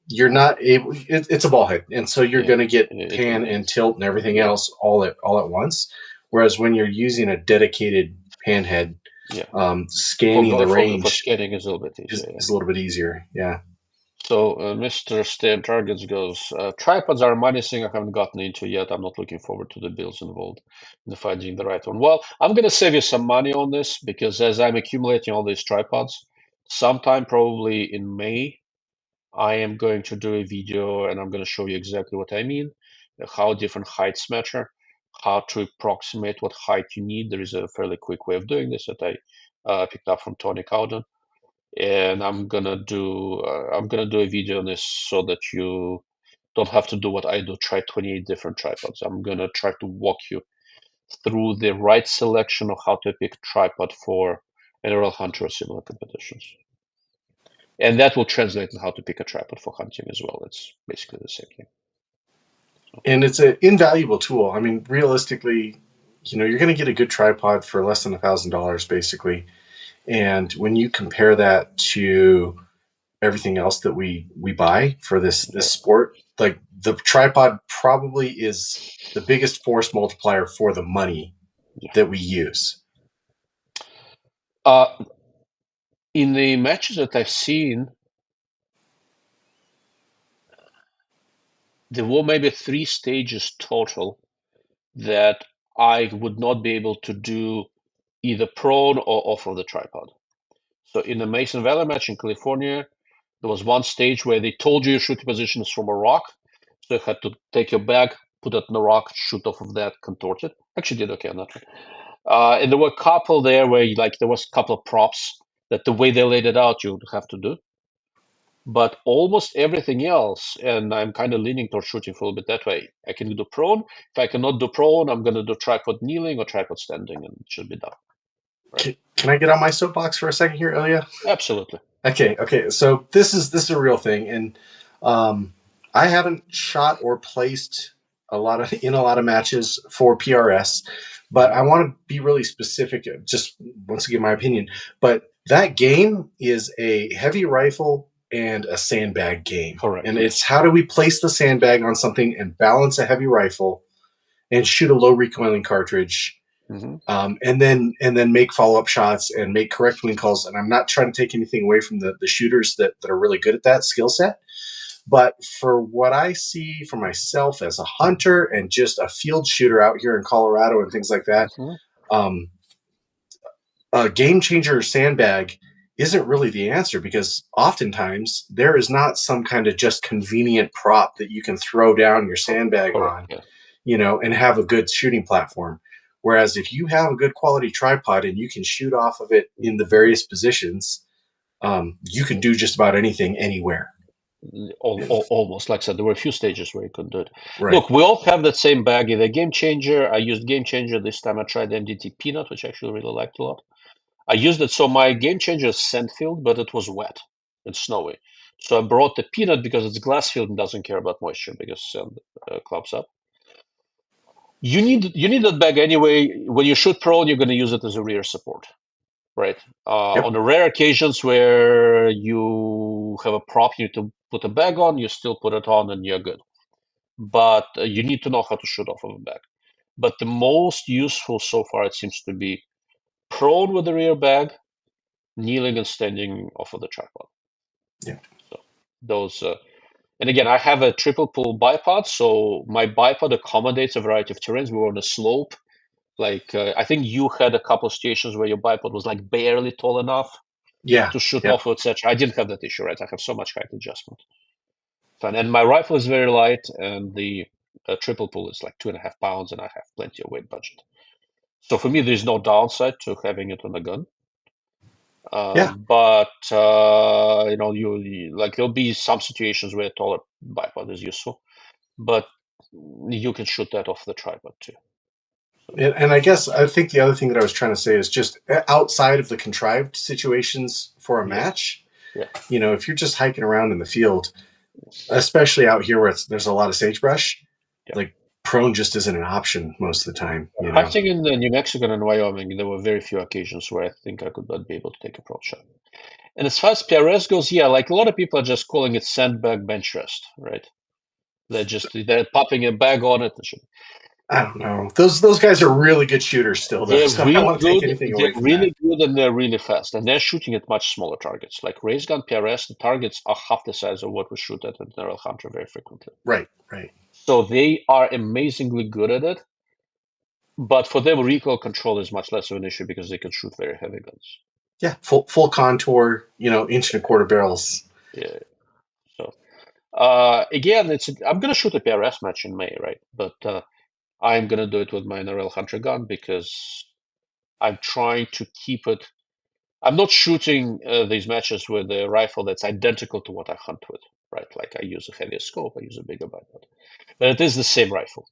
you're not able. It's a ball head, and so you're Yeah, going to get it pan really and is. tilt and everything Yeah, else all at once. Whereas when you're using a dedicated pan head, yeah. scanning the For range scanning is a little bit easier. Yeah. is a little bit easier. Yeah. So Mr. Stan Targets goes, tripods are a money thing I haven't gotten into yet. I'm not looking forward to the bills involved in finding the right one. Well, I'm going to save you some money on this because as I'm accumulating all these tripods, sometime probably in May, I am going to do a video and I'm going to show you exactly what I mean, how different heights matter, how to approximate what height you need. There is a fairly quick way of doing this that I picked up from Tony Cowden, and I'm gonna do a video on this so that you don't have to do what I do, try 28 different tripods. I'm gonna try to walk you through the right selection of how to pick tripod for NRL Hunter or similar competitions. And that will translate in how to pick a tripod for hunting as well. It's basically the same thing. And it's an invaluable tool. I mean, realistically, you're going to get a good tripod for less than $1,000, basically. And when you compare that to everything else that we buy for this Yeah. sport, like the tripod probably is the biggest force multiplier for the money Yeah. that we use. Uh, in the matches that I've seen, there were maybe 3 stages total that I would not be able to do either prone or off of the tripod. So in the Mason Valley match in California, there was one stage where they told you your shooting position is from a rock. So you had to take your bag, put it in the rock, shoot off of that, contort it. Actually did okay on that one. And there were a couple there where there was a couple of props that the way they laid it out, you would have to do. But almost everything else, and I'm kind of leaning towards shooting for a little bit that way. I can do prone. If I cannot do prone, I'm going to do tripod kneeling or tripod standing, and it should be done. Right? Can I get on my soapbox for a second here, Ilya? Absolutely. Okay. So this is a real thing, and I haven't shot or placed a lot of matches for PRS, but I want to be really specific. Just once again, my opinion. But that game is a heavy rifle and a sandbag game, Correct. and it's Yes. how do we place the sandbag on something and balance a heavy rifle and shoot a low recoiling cartridge, Mm-hmm. and then make follow up shots and make correct wing calls. And I'm not trying to take anything away from the shooters that are really good at that skill set. But for what I see for myself as a hunter and just a field shooter out here in Colorado and things like that, Mm-hmm. um, a game changer sandbag isn't really the answer, because oftentimes there is not some kind of just convenient prop that you can throw down your sandbag Correct. on, Yeah. and have a good shooting platform. Whereas if you have a good quality tripod and you can shoot off of it in the various positions, you can do just about anything anywhere. Almost, like I said, there were a few stages where you could do it. Right. Look, we all have that same bag. The Game Changer, I used Game Changer this time. I tried MDT Peanut, which I actually really liked a lot. I used it, so my Game Changer is sand filled, but it was wet and snowy. So I brought the Peanut because it's glass filled and doesn't care about moisture because sand clumps up. You need that bag anyway. When you shoot prone, you're going to use it as a rear support, right? Yep. On the rare occasions where you have a prop you need to put a bag on, you still put it on and you're good. But you need to know how to shoot off of a bag. But the most useful so far, it seems to be prone with the rear bag, kneeling and standing off of the tripod. Yeah. So those, and again, I have a triple pull bipod, so my bipod accommodates a variety of terrains. We were on a slope. Like I think you had a couple of stations where your bipod was like barely tall enough Yeah. to shoot Yep. off, etc. I didn't have that issue, right? I have so much height adjustment. Fine. And my rifle is very light, and the triple pull is like 2.5 pounds, and I have plenty of weight budget. So for me, there's no downside to having it on the gun. Yeah. But you know, like there'll be some situations where a taller bipod is useful, but you can shoot that off the tripod too. And I guess I think the other thing that I was trying to say is just outside of the contrived situations for a Yeah. match, Yeah. you know, if you're just hiking around in the field, especially out here where there's a lot of sagebrush, Yeah. like prone just isn't an option most of the time. You know? I think in New Mexico and Wyoming, there were very few occasions where I think I could not be able to take a prone shot. And as far as PRS goes, yeah, like a lot of people are just calling it sandbag bench rest, right? They're popping a bag on it. I don't know. Those guys are really good shooters still, though. They're So I don't really want to take good. anything They're away from that. really good, and they're really fast. And they're shooting at much smaller targets. Like race gun PRS, the targets are half the size of what we shoot at NRL Hunter very frequently. Right. Right. So they are amazingly good at it. But for them, recoil control is much less of an issue because they can shoot very heavy guns. Yeah. Full contour. You know, 1.25 barrels. Yeah. So again, I'm gonna shoot a PRS match in May, right? But I'm gonna do it with my NRL Hunter gun because I'm trying to keep it. I'm not shooting these matches with a rifle that's identical to what I hunt with, right? Like I use a heavier scope, I use a bigger bipod, but it is the same rifle,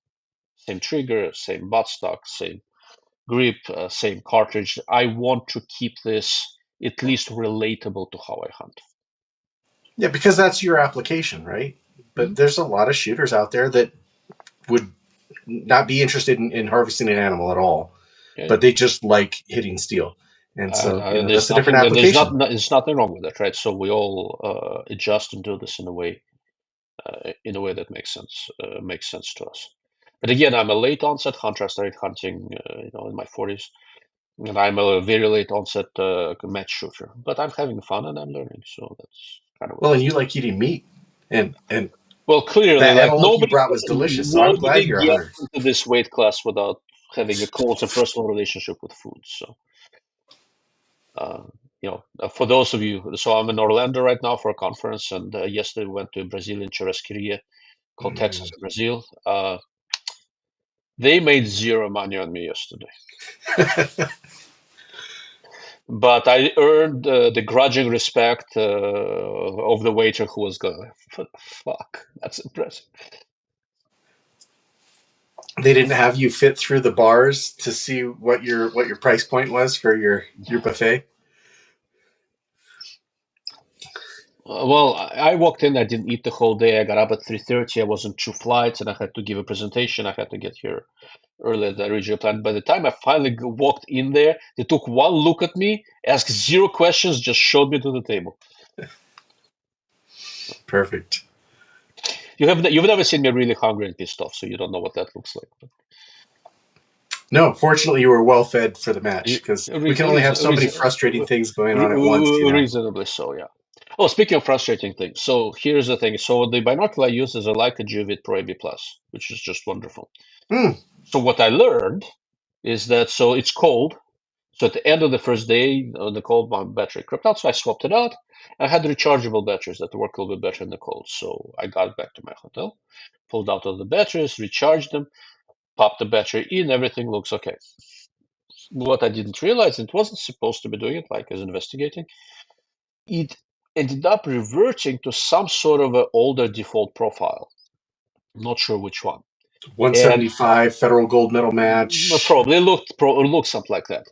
same trigger, same buttstock, same grip, same cartridge. I want to keep this at least relatable to how I hunt. Yeah, because that's your application, right? But there's a lot of shooters out there that would not be interested in harvesting an animal at all, Yeah. but they just like hitting steel. And so you know, that's a different There's application. there's nothing wrong with that, right? So we all adjust and do this in a way that makes sense to us. But again, I'm a late onset hunter. I started hunting, in my 40s, and I'm a very late onset match shooter. But I'm having fun and I'm learning, so that's kind of what Well, it and is. you like eating meat, and Well, clearly, that like antelope you brought was delicious. So I'm glad nobody you're a gets hunter. into this weight class without having a close and personal relationship with food. So, uh, for those of you, so I'm in Orlando right now for a conference, and yesterday we went to a Brazilian churrascaria called Texas in Brazil. They made zero money on me yesterday, but I earned the grudging respect of the waiter who was going, fuck, that's impressive. They didn't have you fit through the bars to see what your price point was for your buffet. Well, I walked in, I didn't eat the whole day. I got up at 3:30. I was on 2 flights, and I had to give a presentation. I had to get here earlier than originally planned. By the time I finally walked in there, they took one look at me, asked zero questions, just showed me to the table. Perfect. You've never seen me really hungry and pissed off, so you don't know what that looks like. No, fortunately, you were well fed for the match because we can only have so many frustrating things going on at once. You know, Reasonably so, yeah. Oh, speaking of frustrating things, so here's the thing. So the binocular I use is a Leica Juvit Pro AB Plus, which is just wonderful. So what I learned is that it's cold. So at the end of the first day, the cold, my battery crept out, so I swapped it out. I had rechargeable batteries that work a little bit better in the cold. So I got back to my hotel, pulled out all the batteries, recharged them. pop the battery in, everything looks okay. What I didn't realize, it wasn't supposed to be doing it, like as investigating. It ended up reverting to some sort of an older default profile. I'm not sure which one. And 175 federal gold medal match. probably looked something like that.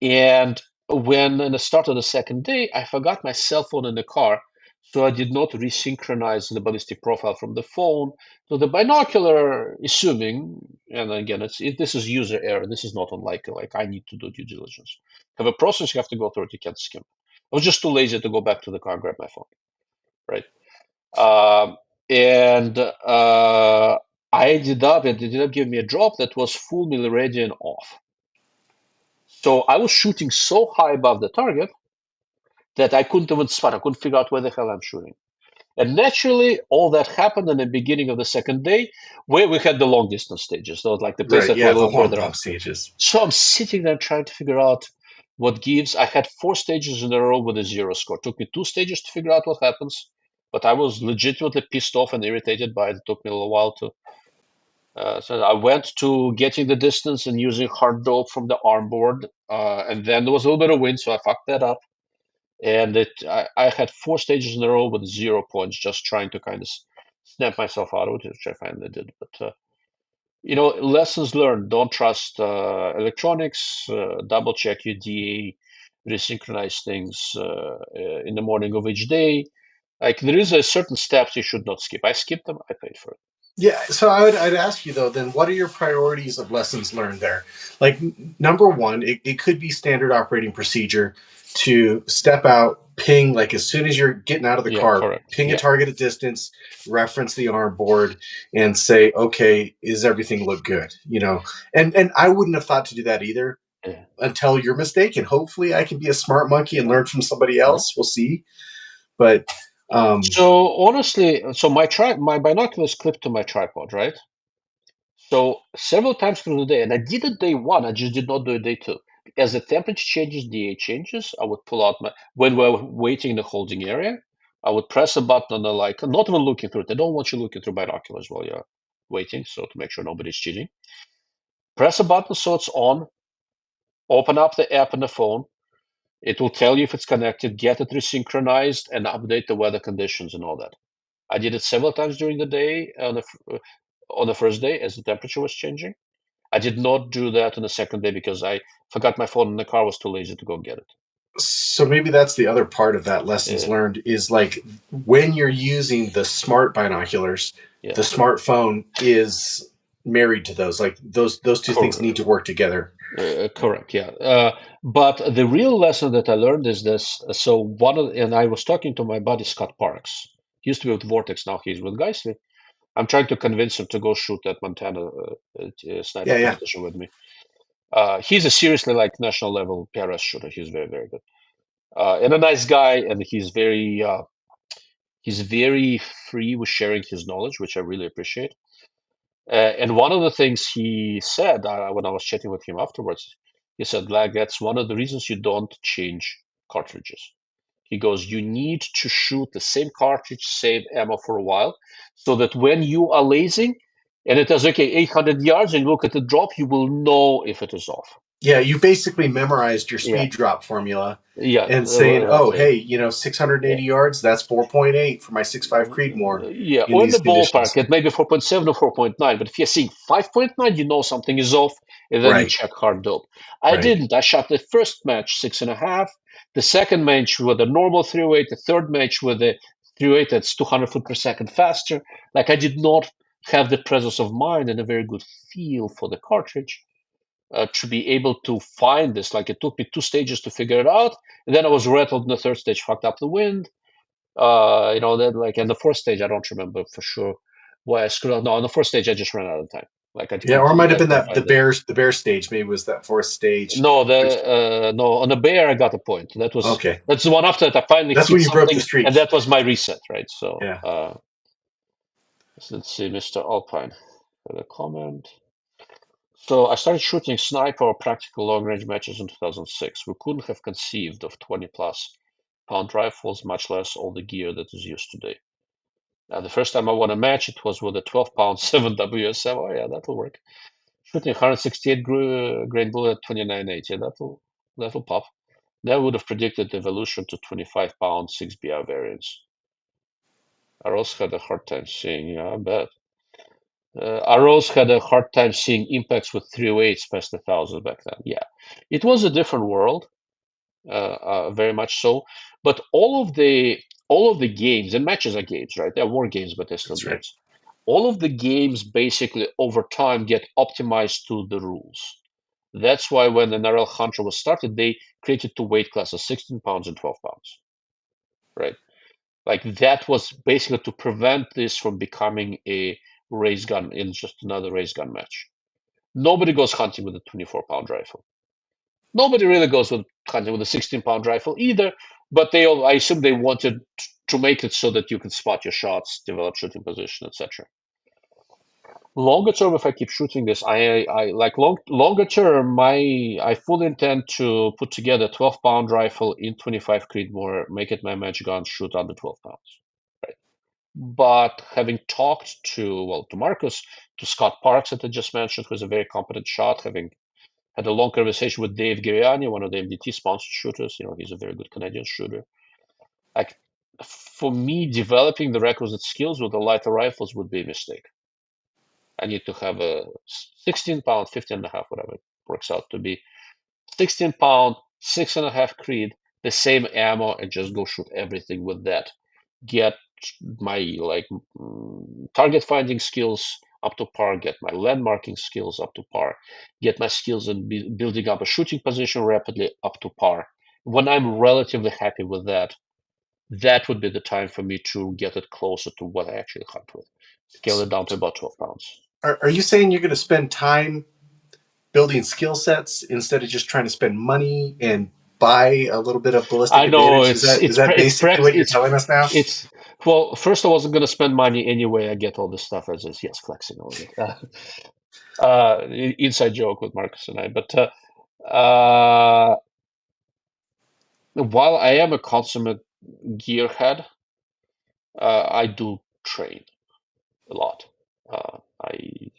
And when in the start of the second day, I forgot my cell phone in the car, so I did not resynchronize the ballistic profile from the phone to the binocular, assuming, and again, this is user error. This is not unlikely. Like I need to do due diligence. Have a process you have to go through it. You can't skim. I was just too lazy to go back to the car and grab my phone, right? Um, and it ended up giving me a drop that was full miliradian off. So I was shooting so high above the target that I couldn't even spot. I couldn't figure out where the hell I'm shooting. And naturally, all that happened in the beginning of the second day, where we had the long distance stages. So like the place Right, that were yeah, a the little long further pump out. stages. So I'm sitting there trying to figure out what gives. I had 4 stages in a row with a 0 score. Took me 2 stages to figure out what happens, but I was legitimately pissed off and irritated by it. It took me a little while to. So I went to getting the distance and using hard dope from the arm board, and then there was a little bit of wind, so I fucked that up. And I had 4 stages in a row with 0 points, just trying to kind of snap myself out of it, which I finally did. But lessons learned: don't trust electronics. Double check your DA, resynchronize things in the morning of each day. Like there is a certain steps you should not skip. I skipped them. I paid for it. Yeah, so I'd ask you though, then what are your priorities of lessons learned there? Like number one, it could be standard operating procedure to step out, ping, like as soon as you're getting out of the Yeah, car, correct. ping a Yeah, target at distance, reference the arm board, and say, okay, is everything look good? And I wouldn't have thought to do that either yeah, until you're mistaken. Hopefully, I can be a smart monkey and yeah. learn from somebody Mhm. else. We'll see, but So honestly, my binoculars clipped to my tripod, right? So several times through the day, and I did it day one, I just did not do it day two. As the temperature changes, DA changes, I would pull out when we're waiting in the holding area, I would press a button on the not even looking through it. I don't want you looking through binoculars while you're waiting, so to make sure nobody's cheating. Press a button so it's on, open up the app on the phone. It will tell you if it's connected, get it resynchronized, and update the weather conditions and all that. I did it several times during the day on the first day as the temperature was changing. I did not do that on the second day because I forgot my phone in the car, was too lazy to go get it. so maybe that's the other part of that lessons Yeah, learned is like when you're using the smart binoculars, the yeah, smartphone is married to those. Like those two things need to work together. correct. Yeah, but the real lesson that I learned is this. So and I was talking to my buddy Scott Parks. He used to be with Vortex, now he's with Geisler. I'm trying to convince him to go shoot that Montana sniper Yeah, yeah. competition with me. He's a seriously like national level PRS shooter. He's very, very good. And a nice guy, and he's very free with sharing his knowledge, which I really appreciate. And one of the things he said when I was chatting with him afterwards, he said, "Lag, that's one of the reasons you don't change cartridges." He goes, "You need to shoot the same cartridge, save ammo for a while, so that when you are lasing and it is okay 800 yards and you look at the drop, you will know if it is off." Yeah, you basically memorized your Yeah, speed drop formula yeah, and saying, oh, that's it. hey, 680 yards, that's 4.8 for my 6.5 Creedmoor Yeah, in or in the these ballpark, conditions. it may be 4.7 or 4.9, but if you're seeing 5.9, you know something is off, and then you Right, check hard dope. I right. didn't. I shot the first match 6.5, the second match with a normal 308, the third match with a 308 that's 200 foot per second faster. Like I did not have the presence of mind and a very good feel for the cartridge to be able to find this. Like it took me 2 stages to figure it out, and then I was rattled in the third stage, fucked up the wind. That like in the first stage, I don't remember for sure why I screwed up. No, on the first stage, I just ran out of time. Like Yeah, or it might I have been couldn't that find it. the bear stage. Maybe it was that fourth stage. No, There's, no, on the bear, I got a point. okay, That's the one after that I finally that's hit when you broke the something, and streak. that was my reset, right? So, Yeah. let's see, Mr. Alpine, for the comment. So I started shooting sniper or practical long-range matches in 2006. We couldn't have conceived of 20 plus pound rifles, much less all the gear that is used today. The first time I won a match, it was with a 12-pound 7 WSM. Oh yeah, that'll work. Shooting 168 grain bullet at 29.8. Yeah, that'll pop. That would have predicted evolution to 25-pound 6BR variants. Arrows had a hard time seeing. Yeah, I bet. Arrows had a hard time seeing impacts with 308s past 1,000 back then. Yeah, it was a different world, very much so. But all of the games, and matches are games, right? They're war games, but they're still That's right. games. All of the games basically over time get optimized to the rules. That's why when the NRL Hunter was started, they created two weight classes, 16 pounds and 12 pounds, right? Like that was basically to prevent this from becoming a race gun in just another race gun match. Nobody goes hunting with a 24-pound rifle. Nobody really goes with hunting with a 16-pound rifle either, but I assume they wanted to make it so that you can spot your shots, develop shooting position, etc. Longer term, if I keep shooting this, I like longer term. I fully intend to put together a 12-pound rifle in 25 Creedmoor, make it my match gun, shoot under 12 pounds. Right. But having talked to Marcus, to Scott Parks that I just mentioned, who's a very competent shot, having had a long conversation with Dave Giriani, one of the MDT sponsored shooters. He's a very good Canadian shooter. Like for me, developing the requisite skills with the lighter rifles would be a mistake. I need to have a 16-pound, 15 and a half, whatever it works out to be. 16-pound, 6.5 Creed, the same ammo, and just go shoot everything with that. Get my target finding skills up to par, get my landmarking skills up to par, get my skills in building up a shooting position rapidly up to par. When I'm relatively happy with that, that would be the time for me to get it closer to what I actually hunt with. Scale it down to about 12 pounds. Are you saying you're going to spend time building skill sets instead of just trying to spend money and buy a little bit of ballistic I know advantage? Is that basically what you're telling us now? it's well. First, I wasn't going to spend money anyway. I get all this stuff as is. Yes, flexing all of it. Inside joke with Marcus and I. But while I am a consummate gearhead, I do train a lot. I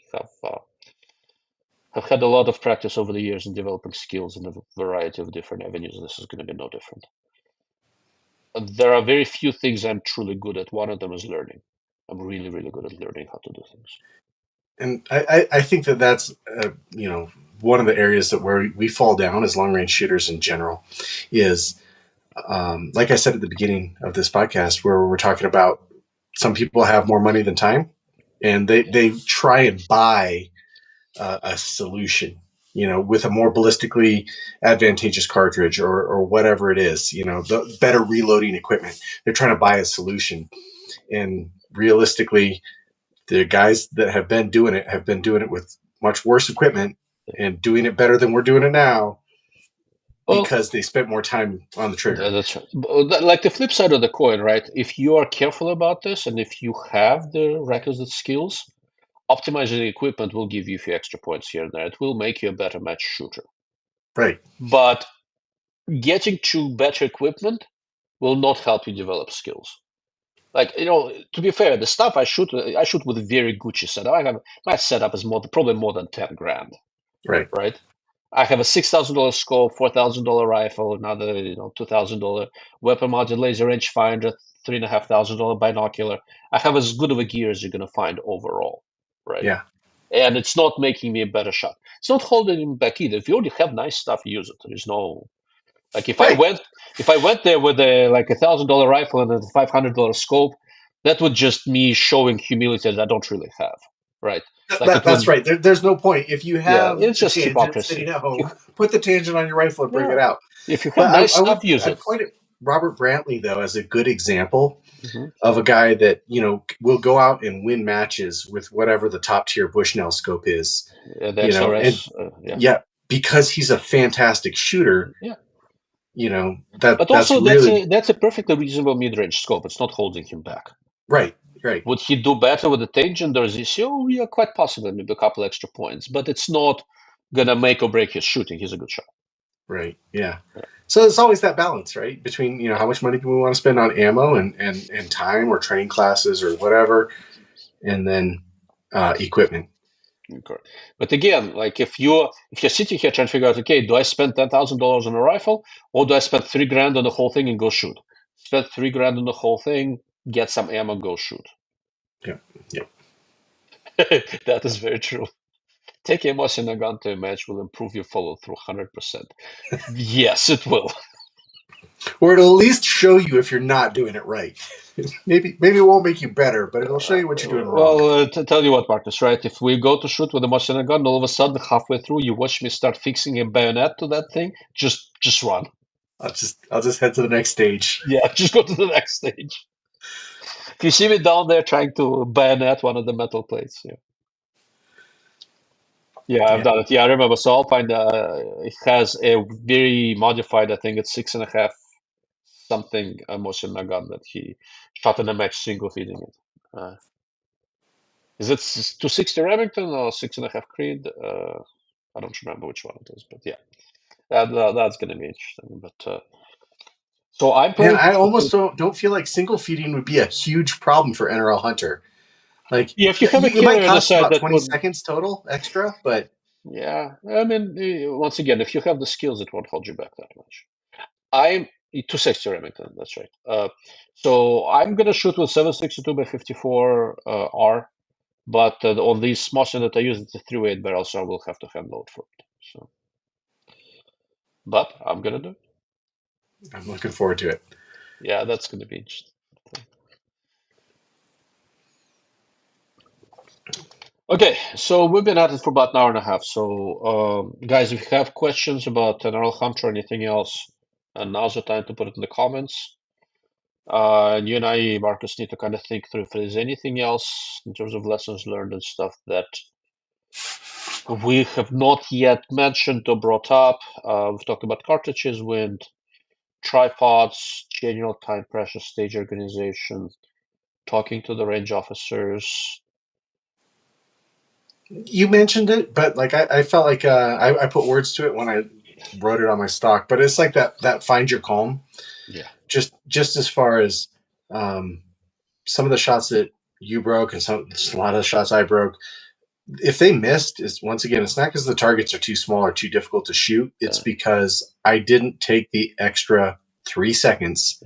have had a lot of practice over the years in developing skills in a variety of different avenues. This is going to be no different. There are very few things I'm truly good at. One of them is learning. I'm really, really good at learning how to do things. And I think that's one of the areas that where we fall down as long range shooters in general is like I said at the beginning of this podcast, where we're talking about some people have more money than time, and they try and buy a solution, with a more ballistically advantageous cartridge or whatever it is, the better reloading equipment. They're trying to buy a solution, and realistically, the guys that have been doing it with much worse equipment and doing it better than we're doing it now because they spent more time on the trigger. That's right. Like the flip side of the coin, right? If you are careful about this and if you have the requisite skills, optimizing the equipment will give you a few extra points here and there. It will make you a better match shooter. Right. But getting to better equipment will not help you develop skills. Like, to be fair, the stuff I shoot with a very Gucci setup. My setup is probably more than 10 grand. Right. Right. I have a $6,000 scope, $4,000 rifle, another $2,000 weapon mounted laser rangefinder, $3,500 binocular. I have as good of a gear as you're gonna find overall, right? Yeah. And it's not making me a better shot. It's not holding me back either. If you already have nice stuff, use it. There's no if I went there with a $1,000 rifle and a $500 scope, that would just me showing humility that I don't really have, right? That's right. There's no point if you have it's the just tangent hypocrisy. sitting at home. Put the tangent on your rifle and bring it out. If you have But nice stuff, use I'd it. point at Robert Brantley though as a good example Mm-hmm. of a guy that will go out and win matches with whatever the top tier Bushnell scope is. The XRS, yeah, because he's a fantastic shooter. Yeah. But also that's a perfectly reasonable mid-range scope. It's not holding him back. Right. Would he do better with the tangent? There's this, yeah, quite possibly, maybe a couple extra points, but it's not gonna make or break his shooting. He's a good shot. Right. Yeah. So it's always that balance, right? Between, you know, how much money do we want to spend on ammo and time or training classes or whatever, and then equipment. Correct. But again, like if you're sitting here trying to figure out, okay, do I spend $10,000 on a rifle, or do I spend $3,000 on the whole thing and go shoot? Spend $3,000 on the whole thing, get some ammo, go shoot. Yeah, yeah. That is very true. Taking ammo in a gun to a match will improve your follow through 100%. Yes, it will. Or it'll at least show you if you're not doing it right. maybe it won't make you better, but it'll show you what you're doing wrong. Well, tell you what, Marcus, right? If we go to shoot with a machine gun, all of a sudden, halfway through, you watch me start fixing a bayonet to that thing, just run. I'll just head to the next stage. Yeah, just go to the next stage. If you see me down there trying to bayonet one of the metal plates, yeah. Yeah, I've done it. Yeah, I remember. So I'll find it has a very modified, I think it's 6.5 something machine gun that he shot in a match single feeding it. Is it 260 Remington or 6.5 Creed? I don't remember which one it is, but yeah, that's gonna be interesting. But so I'm And planning I to shoot almost with. don't feel like single feeding would be a huge problem for NRL Hunter. Like, Yeah, if you have a it might killer on the cost you side about that 20 would. seconds total extra, but Yeah, I mean, once again, if you have the skills, it won't hold you back that much. I'm 260 Remington, that's right. So I'm gonna shoot with 7.62 by 54 R, but on these Mosin that I use, it's a 308 barrel, so I will have to hand load for it. So, but I'm gonna do it. I'm looking forward to it. Yeah, that's gonna be interesting. Okay, so we've been at it for about an hour and a half. So, guys, if you have questions about NRL Hunter or anything else, now's the time to put it in the comments. And you and I, Marcus, need to kind of think through if there's anything else in terms of lessons learned and stuff that we have not yet mentioned or brought up. We've talked about cartridges, wind, tripods, general time pressure, stage organization, talking to the range officers. You mentioned it, but like I felt like I put words to it when I wrote it on my stock. But it's like that find your calm. Yeah. Just as far as some of the shots that you broke and a lot of the shots I broke, if they missed, is once again, it's not because the targets are too small or too difficult to shoot. It's because I didn't take the extra 3 seconds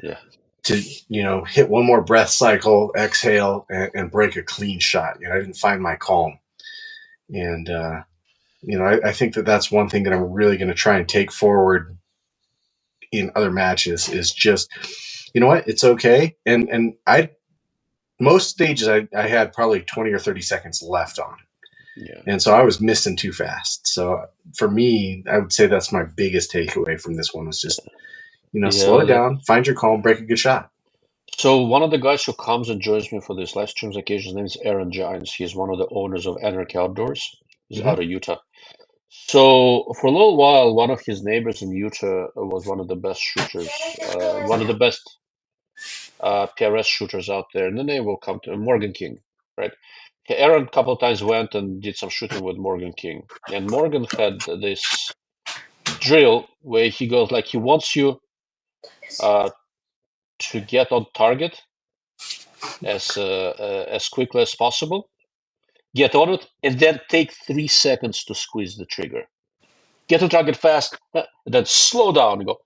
to, you know, hit one more breath cycle, exhale, and break a clean shot. You know, I didn't find my calm. And, you know, I think that's one thing that I'm really going to try and take forward in other matches is just, you know what, it's okay. And most stages I had probably 20 or 30 seconds left on. Yeah. And so I was missing too fast. So for me, I would say that's my biggest takeaway from this one was just, you know, slow it down, find your calm, break a good shot. So one of the guys who comes and joins me for these live streams occasionally, his name is Aaron Giants. He's one of the owners of NRK Outdoors. He's out of Utah. So for a little while, one of his neighbors in Utah was one of the best shooters, one of the best PRS shooters out there. And the name will come to Morgan King, right? Aaron a couple of times went and did some shooting with Morgan King. And Morgan had this drill where he goes like he wants you to get on target as quickly as possible, get on it, and then take 3 seconds to squeeze the trigger. Get on target fast, then slow down and go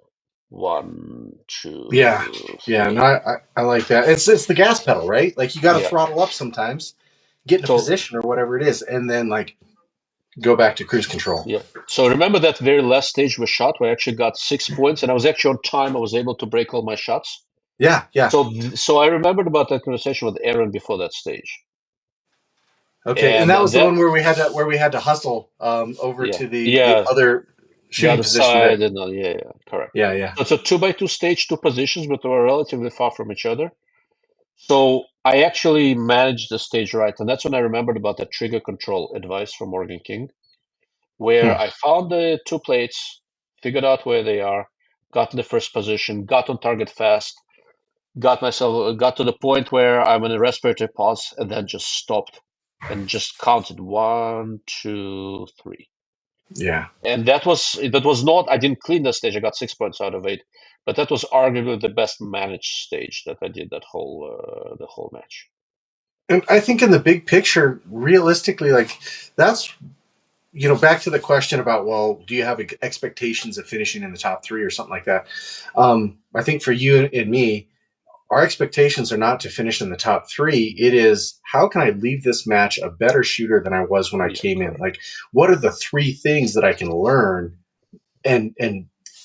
1, 2. Yeah, 3. no, I like that. It's the gas pedal, right? Like you got to Yeah. throttle up sometimes, get in a position or whatever it is, and then like go back to cruise control. Yeah. So remember that very last stage we shot where I actually got 6 points and I was actually on time. I was able to break all my shots. Yeah. So I remembered about that conversation with Aaron before that stage. Okay, and that was the one where we had to hustle over to the other shooting other position. Side and correct. Yeah. So it's a 2x2 stage, 2 positions, but they were relatively far from each other. So I actually managed the stage right, and that's when I remembered about the trigger control advice from Morgan King, where I found the 2 plates, figured out where they are, got in the first position, got on target fast, got to the point where I'm in a respiratory pause, and then just stopped and just counted 1, 2, 3. Yeah. And that was not, I didn't clean the stage. I got 6 points out of 8, but that was arguably the best managed stage that I did that the whole match. And I think in the big picture, realistically, like that's, back to the question about, well, do you have expectations of finishing in the top three or something like that? I think for you and me, our expectations are not to finish in the top three. It is, how can I leave this match a better shooter than I was when I Yeah, came in? correct. Like, what are the three things that I can learn and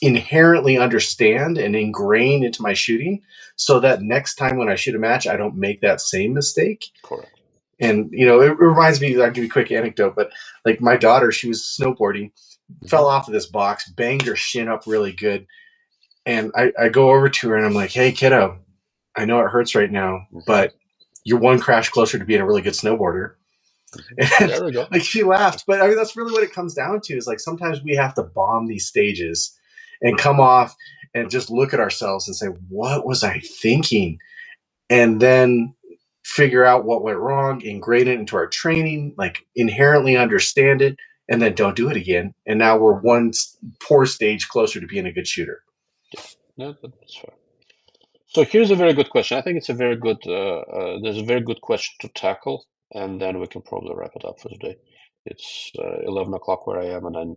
inherently understand and ingrain into my shooting, so that next time when I shoot a match, I don't make that same mistake? Correct. And it reminds me, I'll give you a quick anecdote, but like my daughter, she was snowboarding, fell off of this box, banged her shin up really good. And I go over to her and I'm like, hey, kiddo, I know it hurts right now, but you're one crash closer to being a really good snowboarder. And There we go. like she laughed. But I mean, that's really what it comes down to, is like sometimes we have to bomb these stages and come off and just look at ourselves and say, what was I thinking? And then figure out what went wrong, ingrain it into our training, like inherently understand it, and then don't do it again. And now we're one poor stage closer to being a good shooter. Yeah, no, that's fair. So here's a very good question. I think it's a very good. There's a very good question to tackle, and then we can probably wrap it up for today. It's 11 o'clock where I am, and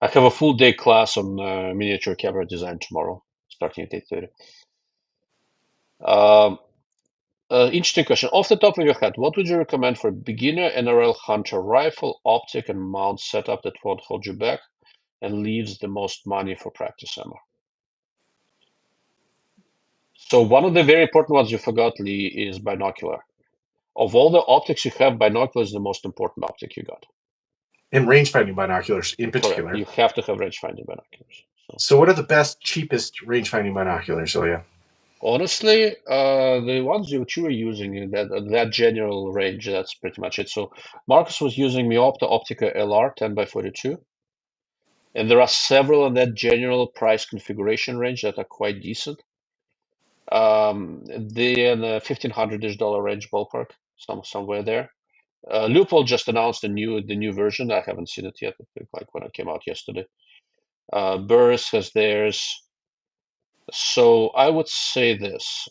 I have a full day class on miniature camera design tomorrow, starting at 8:30. Um, interesting question. Off the top of your head, what would you recommend for beginner NRL Hunter rifle, optic, and mount setup that won't hold you back and leaves the most money for practice ammo? So one of the very important ones you forgot, Lee, is binocular. Of all the optics you have, binocular is the most important optic you got. And range finding binoculars in Correct. particular. You have to have range finding binoculars. So So, what are the best, cheapest range finding binoculars? Oh, yeah. honestly, the ones you were using in that general range, that's pretty much it. So Marcus was using Miopta Optica LR 10x42, and there are several in that general price configuration range that are quite decent. They're in the $1,500-ish range ballpark, somewhere there. Leupold just announced the new version. I haven't seen it yet, like when it came out yesterday. Burris has theirs. So I would say this.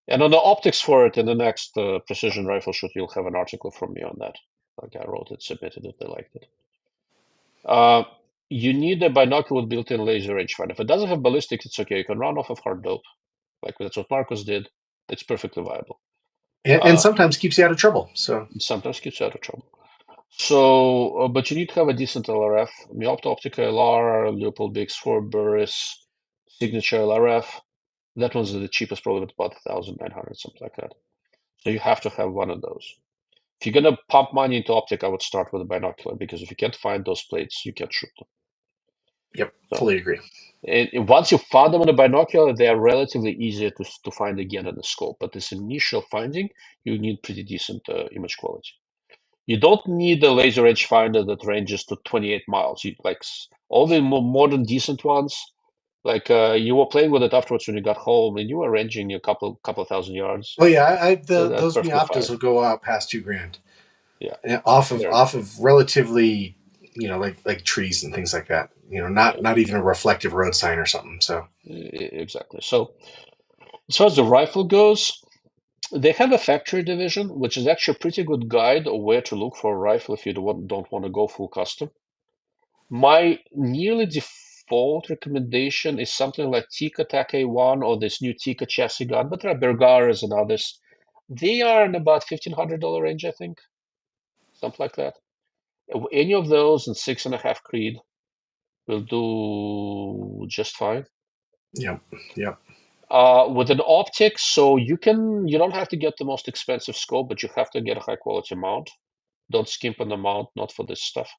And on the optics for it, in the next precision rifle shoot, you'll have an article from me on that. Like I wrote it, submitted it, they liked it. You need a binocular with built-in laser rangefinder. If it doesn't have ballistics, it's okay. You can run off of hard dope. Like that's what Marcus did. It's perfectly viable. And sometimes keeps you out of trouble. So, Sometimes gets you out of trouble. So, but you need to have a decent LRF. Miopta Optica LR, Leopold BX4, Burris, Signature LRF. That one's the cheapest, probably about 1,900, something like that. So you have to have one of those. If you're gonna pump money into optic, I would start with a binocular, because if you can't find those plates, you can't shoot them. yep, So, fully agree. and once you found them on a binocular, they are relatively easier to find again in the scope. But this initial finding, you need pretty decent image quality. You don't need a laser range finder that ranges to 28 miles. You like all the more modern decent ones. Like you were playing with it afterwards when you got home, and you were ranging a couple thousand yards. Oh yeah, That's those perfectly fine. Mioptas will go out past $2,000, Yeah, and off of there you go. off of relatively, like trees and things like that. Yeah, Not even a reflective road sign or something. So, exactly. So as far as the rifle goes, they have a factory division, which is actually a pretty good guide of where to look for a rifle if you don't want to go full custom. My nearly default recommendation is something like Tika Tak A1 or this new Tika chassis gun, but there are Bergaras and others. They are in about $1,500 range, I think, something like that. Any of those in 6.5 Creed will do just fine. yep, yep, With an optic, so you don't have to get the most expensive scope, but you have to get a high quality mount. Don't skimp on the mount, not for this stuff.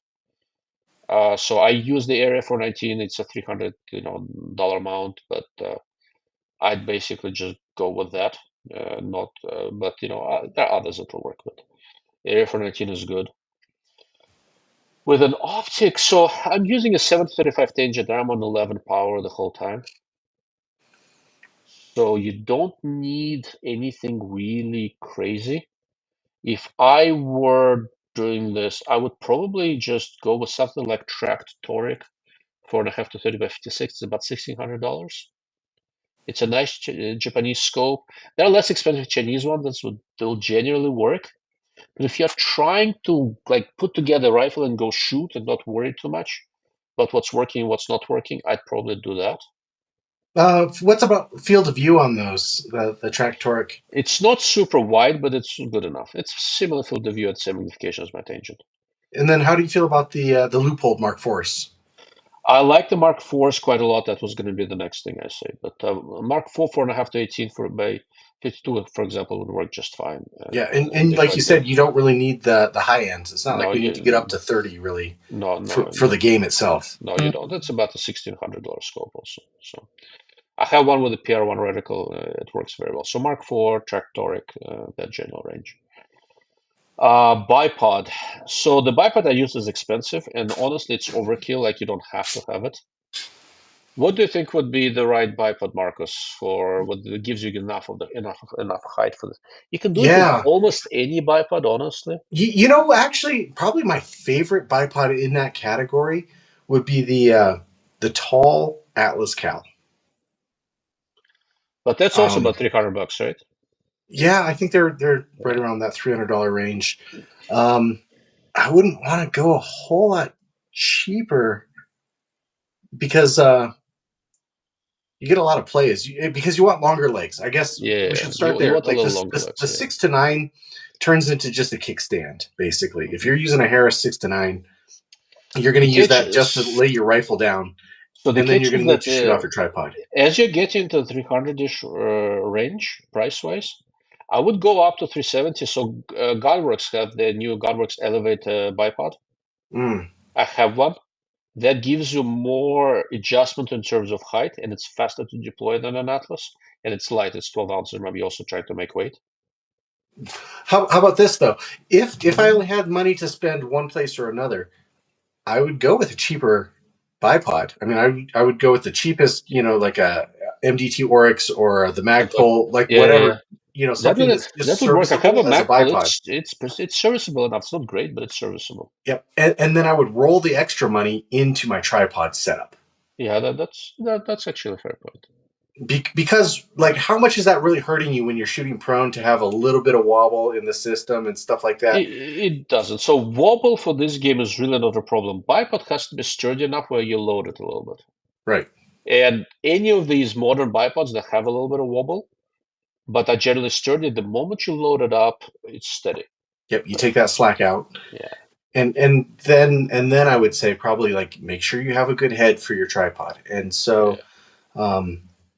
So I use the Area 419. It's a $300 mount, but I'd basically just go with that. Not, but there are others that will work with. Area 419 is good. With an optic, so I'm using a 735 tangent. I'm on 11 power the whole time. So you don't need anything really crazy. If I were doing this, I would probably just go with something like tracked toric, 4.5 to 30 by 56. It's about $1,600. It's a nice Japanese scope. There are less expensive Chinese ones that will generally work. But if you're trying to like put together a rifle and go shoot and not worry too much about what's working and what's not working, I'd probably do that. What's about field of view on those, the track toric? It's not super wide, but it's good enough. It's similar field of view at same magnification as my tangent. And then how do you feel about the loophole Mark IVs? I like the Mark IVs quite a lot. That was going to be the next thing I say. But Mark IV 4.5 to 18 by 52, for example, would work just fine. Yeah, and like you said, you don't really need the high ends. It's not like No, we need to get up to 30 really for the game itself. No, you don't. That's about a $1,600 scope also. So I have one with a PR1 reticle. It works very well. So Mark IV, track toric, that general range. Bipod. So the bipod I use is expensive, and honestly, it's overkill. Like you don't have to have it. What do you think would be the right bipod, Marcus, for what gives you enough height for this? You can do it with Yeah, almost any bipod, honestly. you know, actually, probably my favorite bipod in that category would be the tall Atlas Cal. But that's also about $300, right? Yeah, I think they're right around that $300 range. I wouldn't want to go a whole lot cheaper because you get a lot of plays because you want longer legs. I guess we Yeah, should start you there. want a Like little longer legs. the 6 to 9 turns into just a kickstand, basically. If you're using a Harris 6 to 9, you're going to use that just to lay your rifle down, So the and then catch you're going is to need that to shoot off your tripod. as you get into the 300-ish range, price-wise, I would go up to 370. So Godworks have the new Godworks Elevate bipod. Mm. I have one. That gives you more adjustment in terms of height, and it's faster to deploy than an Atlas, and it's light. It's 12 ounces. Maybe also try to make weight. How about this though? If I only had money to spend one place or another, I would go with a cheaper bipod. I mean, I would go with the cheapest, like a MDT Oryx or the Magpul, like Yeah. whatever, something that's That just would work. I have a serviceable as a Magpul. bipod. It's serviceable enough. It's not great, but it's serviceable. Yep. And then I would roll the extra money into my tripod setup. Yeah, that's actually a fair point. Because, like, how much is that really hurting you when you're shooting prone to have a little bit of wobble in the system and stuff like that? It doesn't. So wobble for this game is really not a problem. Bipod has to be sturdy enough where you load it a little bit. Right. And any of these modern bipods that have a little bit of wobble, but are generally sturdy, the moment you load it up, it's steady. Yep. You take that slack out. Yeah. And then I would say probably like make sure you have a good head for your tripod. And so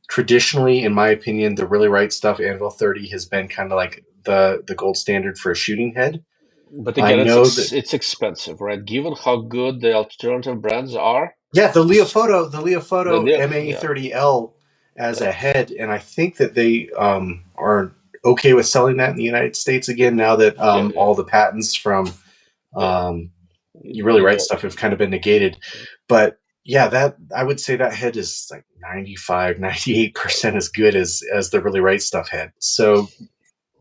traditionally, in my opinion, the really right stuff Anvil 30 has been kind of like the gold standard for a shooting head. But I again, know that it's expensive, right? Given how good the alternative brands are. yeah, the Leofoto Yeah. MA30L as a head, and I think that they are okay with selling that in the United States again now that all the patents from you really right stuff have kind of been negated. But yeah, that I would say that head is like 98% as good as the really right stuff head. So,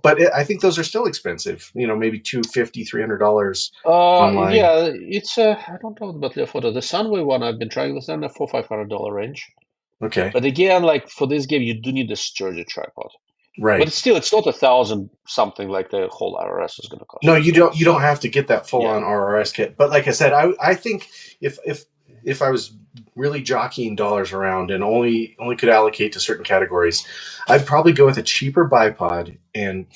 but I think those are still expensive. Maybe $250, $300 online. Yeah, it's I don't know about the photo. The Sunway one I've been trying this in the $400-500 range. Okay. But again, like for this game, you do need a sturdy tripod. Right. But it's not 1,000 something like the whole RRS is going to cost. No, you don't. You don't have to get that full on RRS kit. But like I said, I think if I was really jockeying dollars around and only could allocate to certain categories, I'd probably go with a cheaper bipod and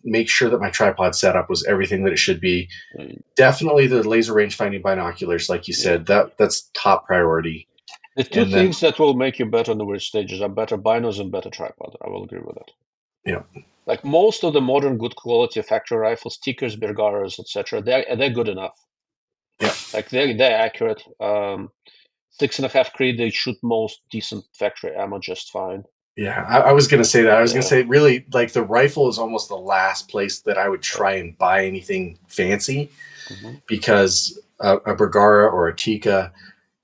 make sure that my tripod setup was everything that it should be. Definitely the laser range finding binoculars, like you said, that's top priority. The two things that will make you better on the worst stages are better binos and better tripod. I will agree with that. Yeah. Like most of the modern good quality factory rifles, Tikers, Bergaras, etc., they're good enough. Yeah. Like they're accurate. 6.5 Creed, they shoot most decent factory ammo just fine. Yeah, I was going to say that. I was going to say, really, like the rifle is almost the last place that I would try and buy anything fancy because a Bergara or a Tika,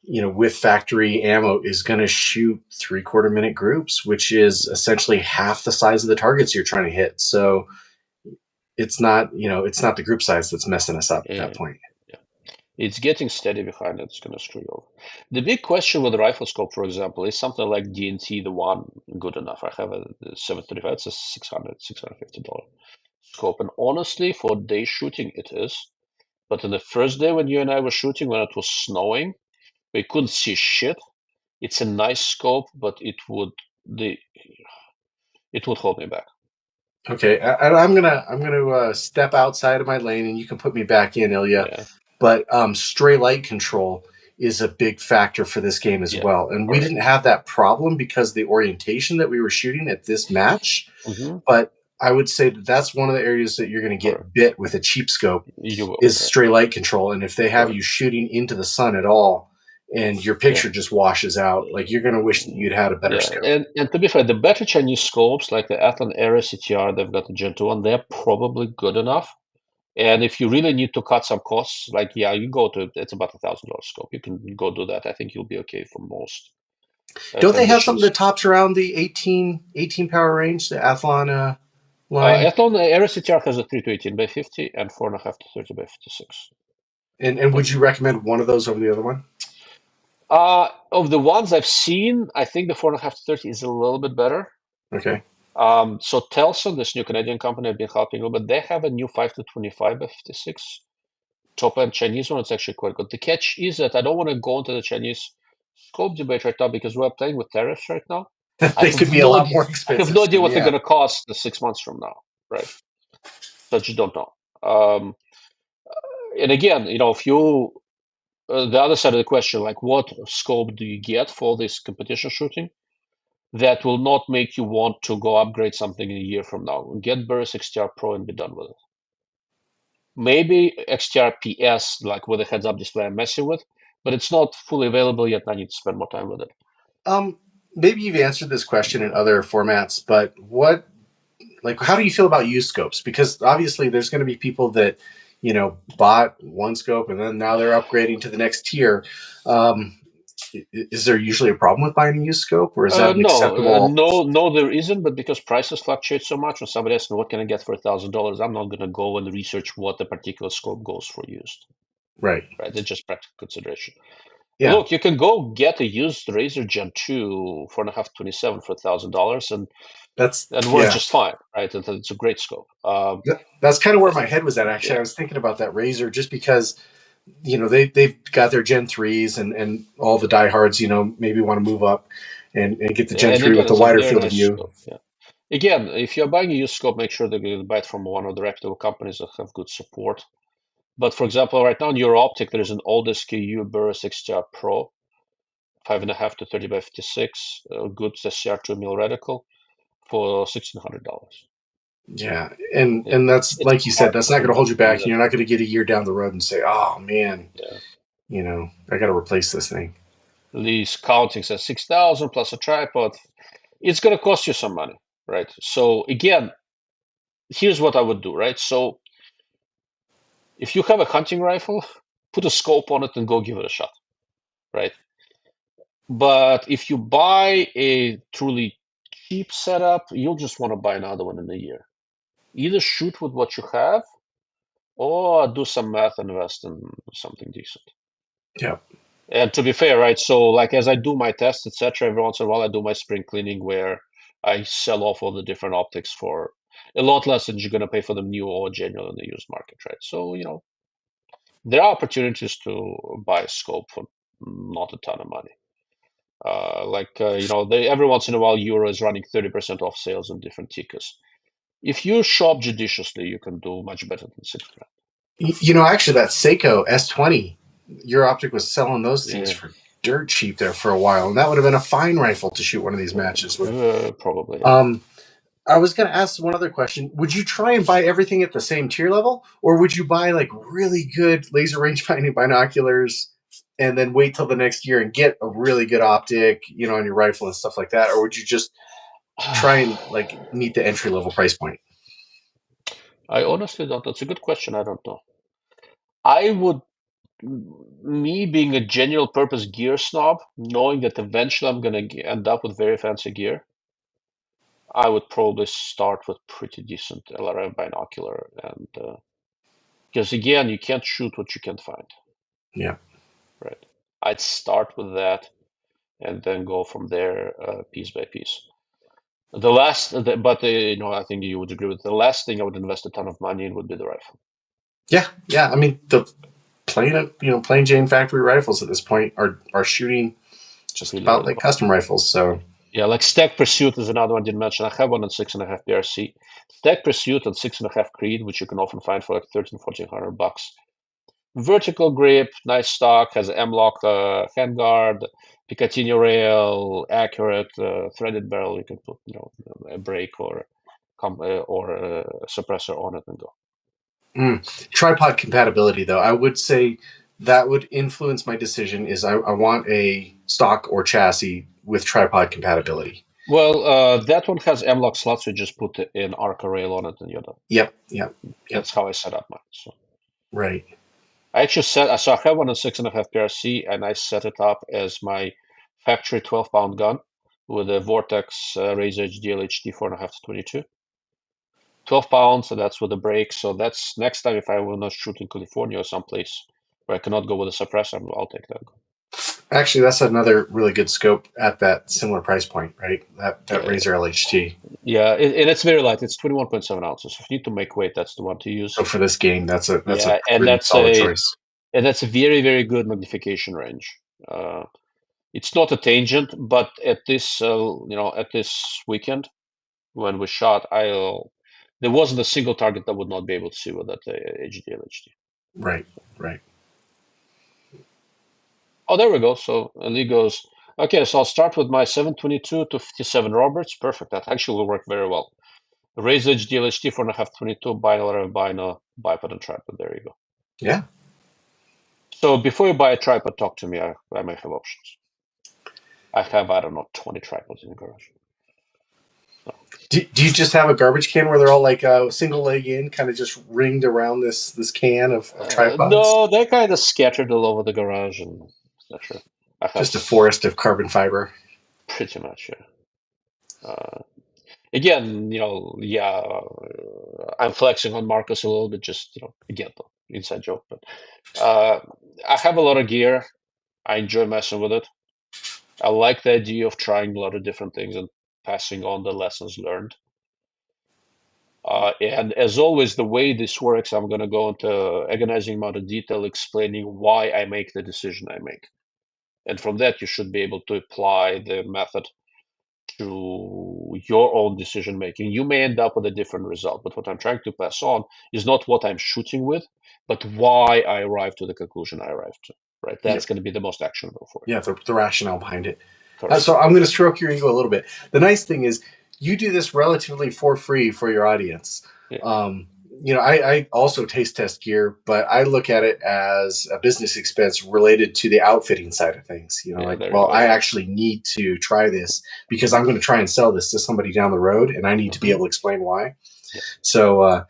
with factory ammo is going to shoot 3/4 minute groups, which is essentially half the size of the targets you're trying to hit. So it's not, it's not the group size that's messing us up at that Yeah, point. yeah. It's getting steady behind it. It's going to screw you over. The big question with the rifle scope, for example, is something like D&T, the one, good enough? I have a 735. It's a $650 scope. And honestly, for day shooting, it is. But on the first day when you and I were shooting, when it was snowing, we couldn't see shit. It's a nice scope, but the it would hold me back. Okay, I'm gonna step outside of my lane, and you can put me back in, Ilya. Yeah, But stray light control is a big factor for this game as yeah, well, and we correct. didn't have that problem because of the orientation that we were shooting at this match. Mm-hmm. But I would say that that's one of the areas that you're going to Correct. get bit with a cheap scope You will. is Yeah, stray light control, and if they have correct. you shooting into the sun at all, and your Yeah. picture just washes out, like you're going to wish that you'd had a better Yeah, scope. and to be fair, the better Chinese scopes, like the Athlon Era CTR, they've got the Gen 2 one, they're probably good enough. And if you really need to cut some costs, like, yeah, you go to, it's about $1,000 scope. You can go do that. I think you'll be okay for most Don't they have something conditions. that tops around the 18 power range, the Athlon line? Athlon Era CTR has a 3 to 18 by 50 and 4.5 to 30 by 56. And Yep. would you recommend one of those over the other one? Of the ones I've seen, I think the 4.5 to 30 is a little bit better. Okay. So Telson, this new Canadian company I've been helping with, but they have a new 5 to 25 by 56 top end Chinese one. It's actually quite good. The catch is that I don't want to go into the Chinese scope debate right now because we're playing with tariffs right now. I They have could be a no lot idea. more I have expensive no idea soon. what they're Yeah. going to cost 6 months from now, right? So I just don't know. Um, and again, if you the other side of the question, like what scope do you get for this competition shooting? That will not make you want to go upgrade something in a year from now. Get Burris XTR Pro and be done with it. Maybe XTR PS, like with a heads-up display I'm messing with, but it's not fully available yet. I need to spend more time with it. Um, Maybe you've answered this question in other formats, but how do you feel about used scopes? Because obviously there's going to be people that, bought one scope and then now they're upgrading to the next tier. Um, is there usually a problem with buying a used scope, or is that an acceptable? No, there isn't. But because prices fluctuate so much, when somebody asks me what can I get for $1,000, I'm not going to go and research what the particular scope goes for used. Right. Right? It's just practical consideration. Yeah. Look, you can go get a used Razer Gen 2 4.5 27 for $1,000 and work Yeah. just fine, right? It's a great scope. That's kind of where my head was at. Actually, Yeah. I was thinking about that Razer just because they've got their Gen 3s, and all the diehards maybe want to move up and get the Gen And 3 again, with the it's a wider very field of nice view. scope. Yeah. Again, if you're buying a used scope, make sure that you buy it from one of the reputable companies that have good support. But for example, right now in Euro Optic, there is an old SKU Burris XTR Pro, 5.5 to 30 by 56, good SCR 2 mil reticle for $1,600. Yeah, and Yeah. and that's It's like you said, hard that's to not going to hold convince you me back. that. You're not going to get a year down the road and say, "Oh man, Yeah. I got to replace this thing." Lease counting says 6,000 plus a tripod. It's going to cost you some money, right? So again, here's what I would do, right? So if you have a hunting rifle, put a scope on it and go give it a shot, right? But if you buy a truly cheap setup, you'll just want to buy another one in a year. Either shoot with what you have or do some math and invest in something decent. Yeah, And to be fair, right? So like as I do my tests, etc., every once in a while I do my spring cleaning where I sell off all the different optics for a lot less than you're gonna pay for them new or genuine in the used market, right? So there are opportunities to buy a scope for not a ton of money. Every once in a while Euro is running 30% off sales on different tickets. If you shop judiciously, you can do much better than 6 grand. actually, that Seiko S20, your optic was selling those things Yeah, for dirt cheap there for a while, and that would have been a fine rifle to shoot one of these matches with. probably. Yeah. Um, I was going to ask one other question. Would you try and buy everything at the same tier level, or would you buy like really good laser rangefinding binoculars and then wait till the next year and get a really good optic, on your rifle and stuff like that? Or would you just try and like meet the entry level price point? I honestly don't. That's a good question. I don't know. I would, me being a general purpose gear snob, knowing that eventually I'm going to end up with very fancy gear, I would probably start with pretty decent LRF binocular, and because again, you can't shoot what you can't find. Yeah. Right. I'd start with that and then go from there, piece by piece. But I think you would agree with the last thing I would invest a ton of money in would be the rifle. Yeah. I mean, the plain Jane factory rifles at this point are shooting just Really, about really like well. custom rifles. So Yeah, like Stag Pursuit is another one I didn't mention. I have one on 6.5 BRC. Stag Pursuit on 6.5 Creed, which you can often find for like $1,300-$1,400. Vertical grip, nice stock, has M-lock handguard, Picatinny rail, accurate threaded barrel. You can put a brake or a suppressor on it and go. tripod compatibility, though, I would say that would influence my decision. Is I want a stock or chassis with tripod compatibility. Well, that one has M-lock slots, so you just put an Arca rail on it and you're done. Yep. That's how I set up mine. So Right. I actually so I have one on 6.5 PRC, and I set it up as my factory 12-pound gun with a Vortex Razor Edge DLHD 4.5 to 22. 12 pounds, so that's with a brake. So that's next time if I will not shoot in California or someplace where I cannot go with a suppressor, I'll take that. Actually, that's another really good scope at that similar price point, right? That Yeah, Razor LHT. yeah, and it's very light. It's 21.7 ounces. If you need to make weight, that's the one to use. So for this game, that's a Yeah, and pretty solid choice. that's a very, very good magnification range. It's not a tangent, but at this weekend when we shot, there wasn't a single target that would not be able to see with that HDLHD. Right. Oh, there we go. So Lee goes, okay, so I'll start with my 722 to 57 Roberts. Perfect. That actually will work very well. Raise Edge DLHT 4.5 22, binaural bino, bipod and tripod. There you go. Yeah. So before you buy a tripod, talk to me. I may have options. I have, I don't know, 20 tripods in the garage. So. Do you just have a garbage can where they're all like a single leg in, kind of just ringed around this can of tripods? No, they're kind of scattered all over the garage, and not sure. I have Just a forest of carbon fiber. pretty much, yeah. Again, I'm flexing on Marcus a little bit, just again, inside joke. But I have a lot of gear. I enjoy messing with it. I like the idea of trying a lot of different things and passing on the lessons learned. And as always, the way this works, I'm going to go into agonizing amount of detail explaining why I make the decision I make. And from that, you should be able to apply the method to your own decision making. You may end up with a different result, but what I'm trying to pass on is not what I'm shooting with, but why I arrived to the conclusion I arrived to. Right? That's going to be the most actionable for you. Yeah, the rationale behind it. Correct. So I'm going to stroke your ego a little bit. The nice thing is you do this relatively for free for your audience. Yeah. I also taste test gear, but I look at it as a business expense related to the outfitting side of things. I actually need to try this because I'm going to try and sell this to somebody down the road, and I need to be able to explain why. Yeah. So,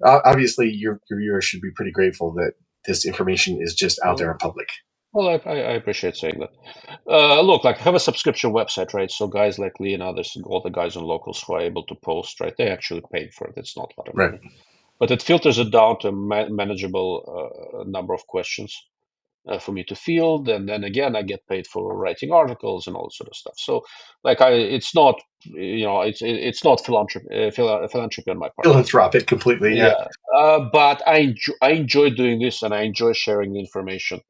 obviously, your viewers should be pretty grateful that this information is just out there in public. Well, I appreciate saying that. Look, like I have a subscription website, right? So guys like Lee and others, all the guys on Locals who are able to post, right? They actually paid for it. It's not a lot of money. Right. But it filters it down to a manageable number of questions for me to field, and then again, I get paid for writing articles and all that sort of stuff. So, it's not, it's not philanthropy on my part. Philanthropic completely, yeah. But I enjoy doing this, and I enjoy sharing the information.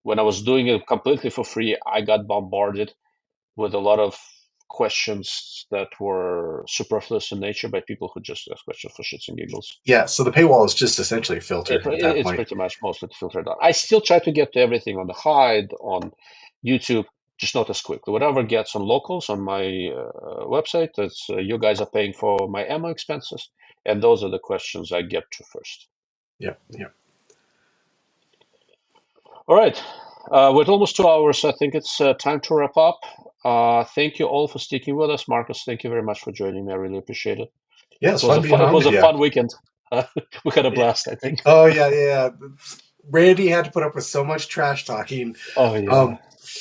When I was doing it completely for free, I got bombarded with a lot of questions that were superfluous in nature by people who just ask questions for shits and giggles. Yeah, so the paywall is just essentially a filter at that It's point. pretty much mostly filtered out. I still try to get to everything on the hide, on YouTube, just not as quickly. Whatever gets on Locals on my website, that's you guys are paying for my ammo expenses, and those are the questions I get to first. Yeah. All right. With almost 2 hours, I think it's time to wrap up. Thank you all for sticking with us. Marcus, thank you very much for joining me. I really appreciate it. Yeah, it was a fun weekend. We had a blast, I think. Oh, yeah. Randy had to put up with so much trash talking. Oh yeah, Um,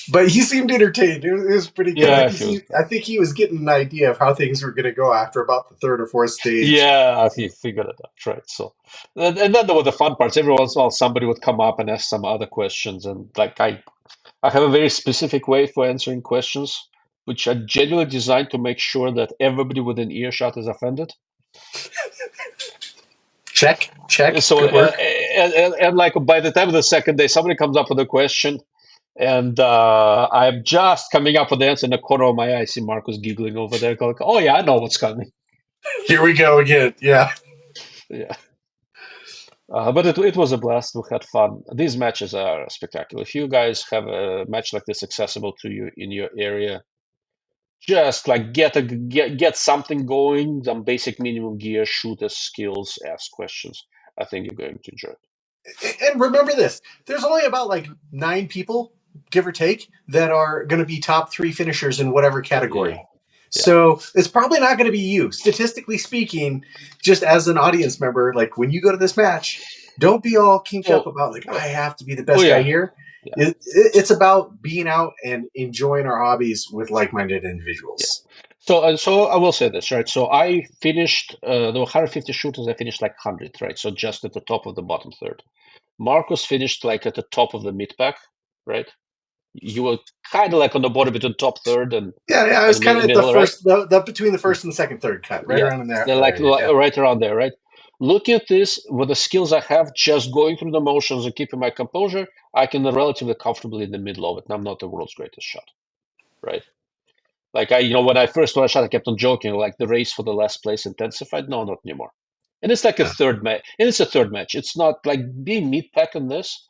but he seemed entertained. It was pretty good. yeah. He was. I think he was getting an idea of how things were going to go after about the third or fourth stage. Yeah, he figured it out, right? So, and then there were the fun parts. Every once in a while, somebody would come up and ask some other questions, and like I have a very specific way for answering questions, which are genuinely designed to make sure that everybody within earshot is offended. Check, check. So, Good work. and like by the time of the second day, somebody comes up with a question, and I'm just coming up with the answer in the corner of my eye. I see Marcus giggling over there, going, "Oh yeah, I know what's coming." Here we go again. Yeah. Yeah. But it was a blast. We had fun. These matches are spectacular. If you guys have a match like this accessible to you in your area, just like get something going, some basic minimum gear, shoot as skills, ask questions. I think you're going to enjoy it. And remember this: there's only about like 9 people, give or take, that are going to be top 3 finishers in whatever Yeah, category. yeah. So it's probably not going to be you. Statistically speaking, just as an audience member, like when you go to this match, don't be all kinked up Well, about like I have to be the oh best guy yeah, here. yeah, It's about being out and enjoying our hobbies with like-minded yeah. individuals. So I will say this, right? So I finished the 150 shooters. I finished like 100, right? So just at the top of the bottom third. Marcus finished like at the top of the mid pack, right? You were kind of like on the border between top third Yeah, yeah. I was and kind of at the middle, right? first, the between the first and the second third cut, right Yeah, around in there. they're like Yeah. right around there, right? Looking at this with the skills I have, just going through the motions and keeping my composure, I can relatively comfortably in the middle of it. And I'm not the world's greatest shot, right? Like when I first started shot, I kept on joking, like the race for the last place intensified. No, not anymore. And it's like a third match, and it's a third match. It's not like being mid pack in this.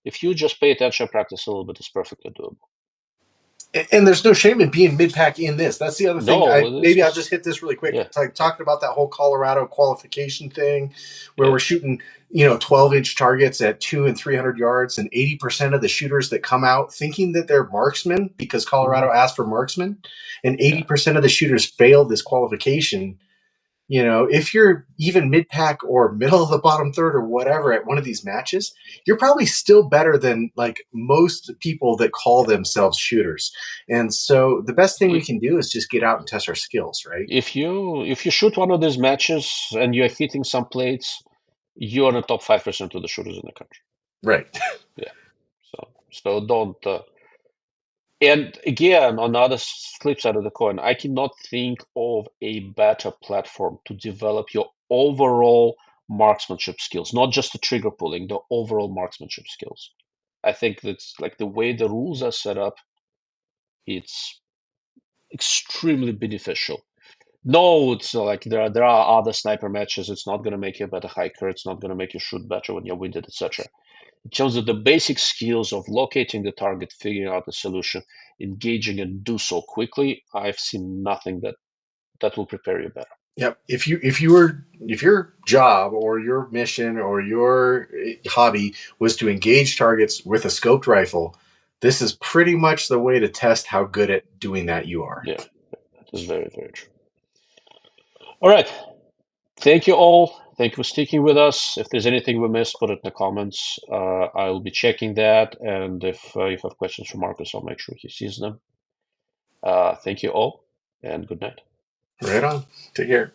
If you just pay attention, practice a little bit, it's perfectly doable. And there's no shame in being mid-pack in this. That's the other thing. No, this Maybe I'll just is hit this really quick. yeah, It's like yeah, talking about that whole Colorado qualification thing, where yeah, we're shooting 12-inch targets at 200 and 300 yards, and 80% of the shooters that come out thinking that they're marksmen because hmm Colorado asked for marksmen, and yeah. 80% of the shooters failed this qualification. If you're even mid pack or middle of the bottom third or whatever at one of these matches, you're probably still better than like most people that call themselves shooters. And so the best thing we If can do is just get out and test our skills, right? if you shoot one of these matches and you're hitting some plates, you're in the top 5% of the shooters in the country. Right. Yeah. So don't. And again, on the other flip side of the coin, I cannot think of a better platform to develop your overall marksmanship skills, not just the trigger pulling, the overall marksmanship skills. I think that's like the way the rules are set up, it's extremely beneficial. No, it's not like there are other sniper matches. It's not going to make you a better hiker. It's not going to make you shoot better when you're winded, etc. In terms of the basic skills of locating the target, figuring out the solution, engaging and do so quickly, I've seen nothing that will prepare you better. Yep. If your job or your mission or your hobby was to engage targets with a scoped rifle, this is pretty much the way to test how good at doing that you are. Yeah, that is very, very true. All right. Thank you all. Thank you for sticking with us. If there's anything we missed, put it in the comments. I'll be checking that. And if you have questions for Marcus, I'll make sure he sees them. Thank you all, and good night. Right on. Take care.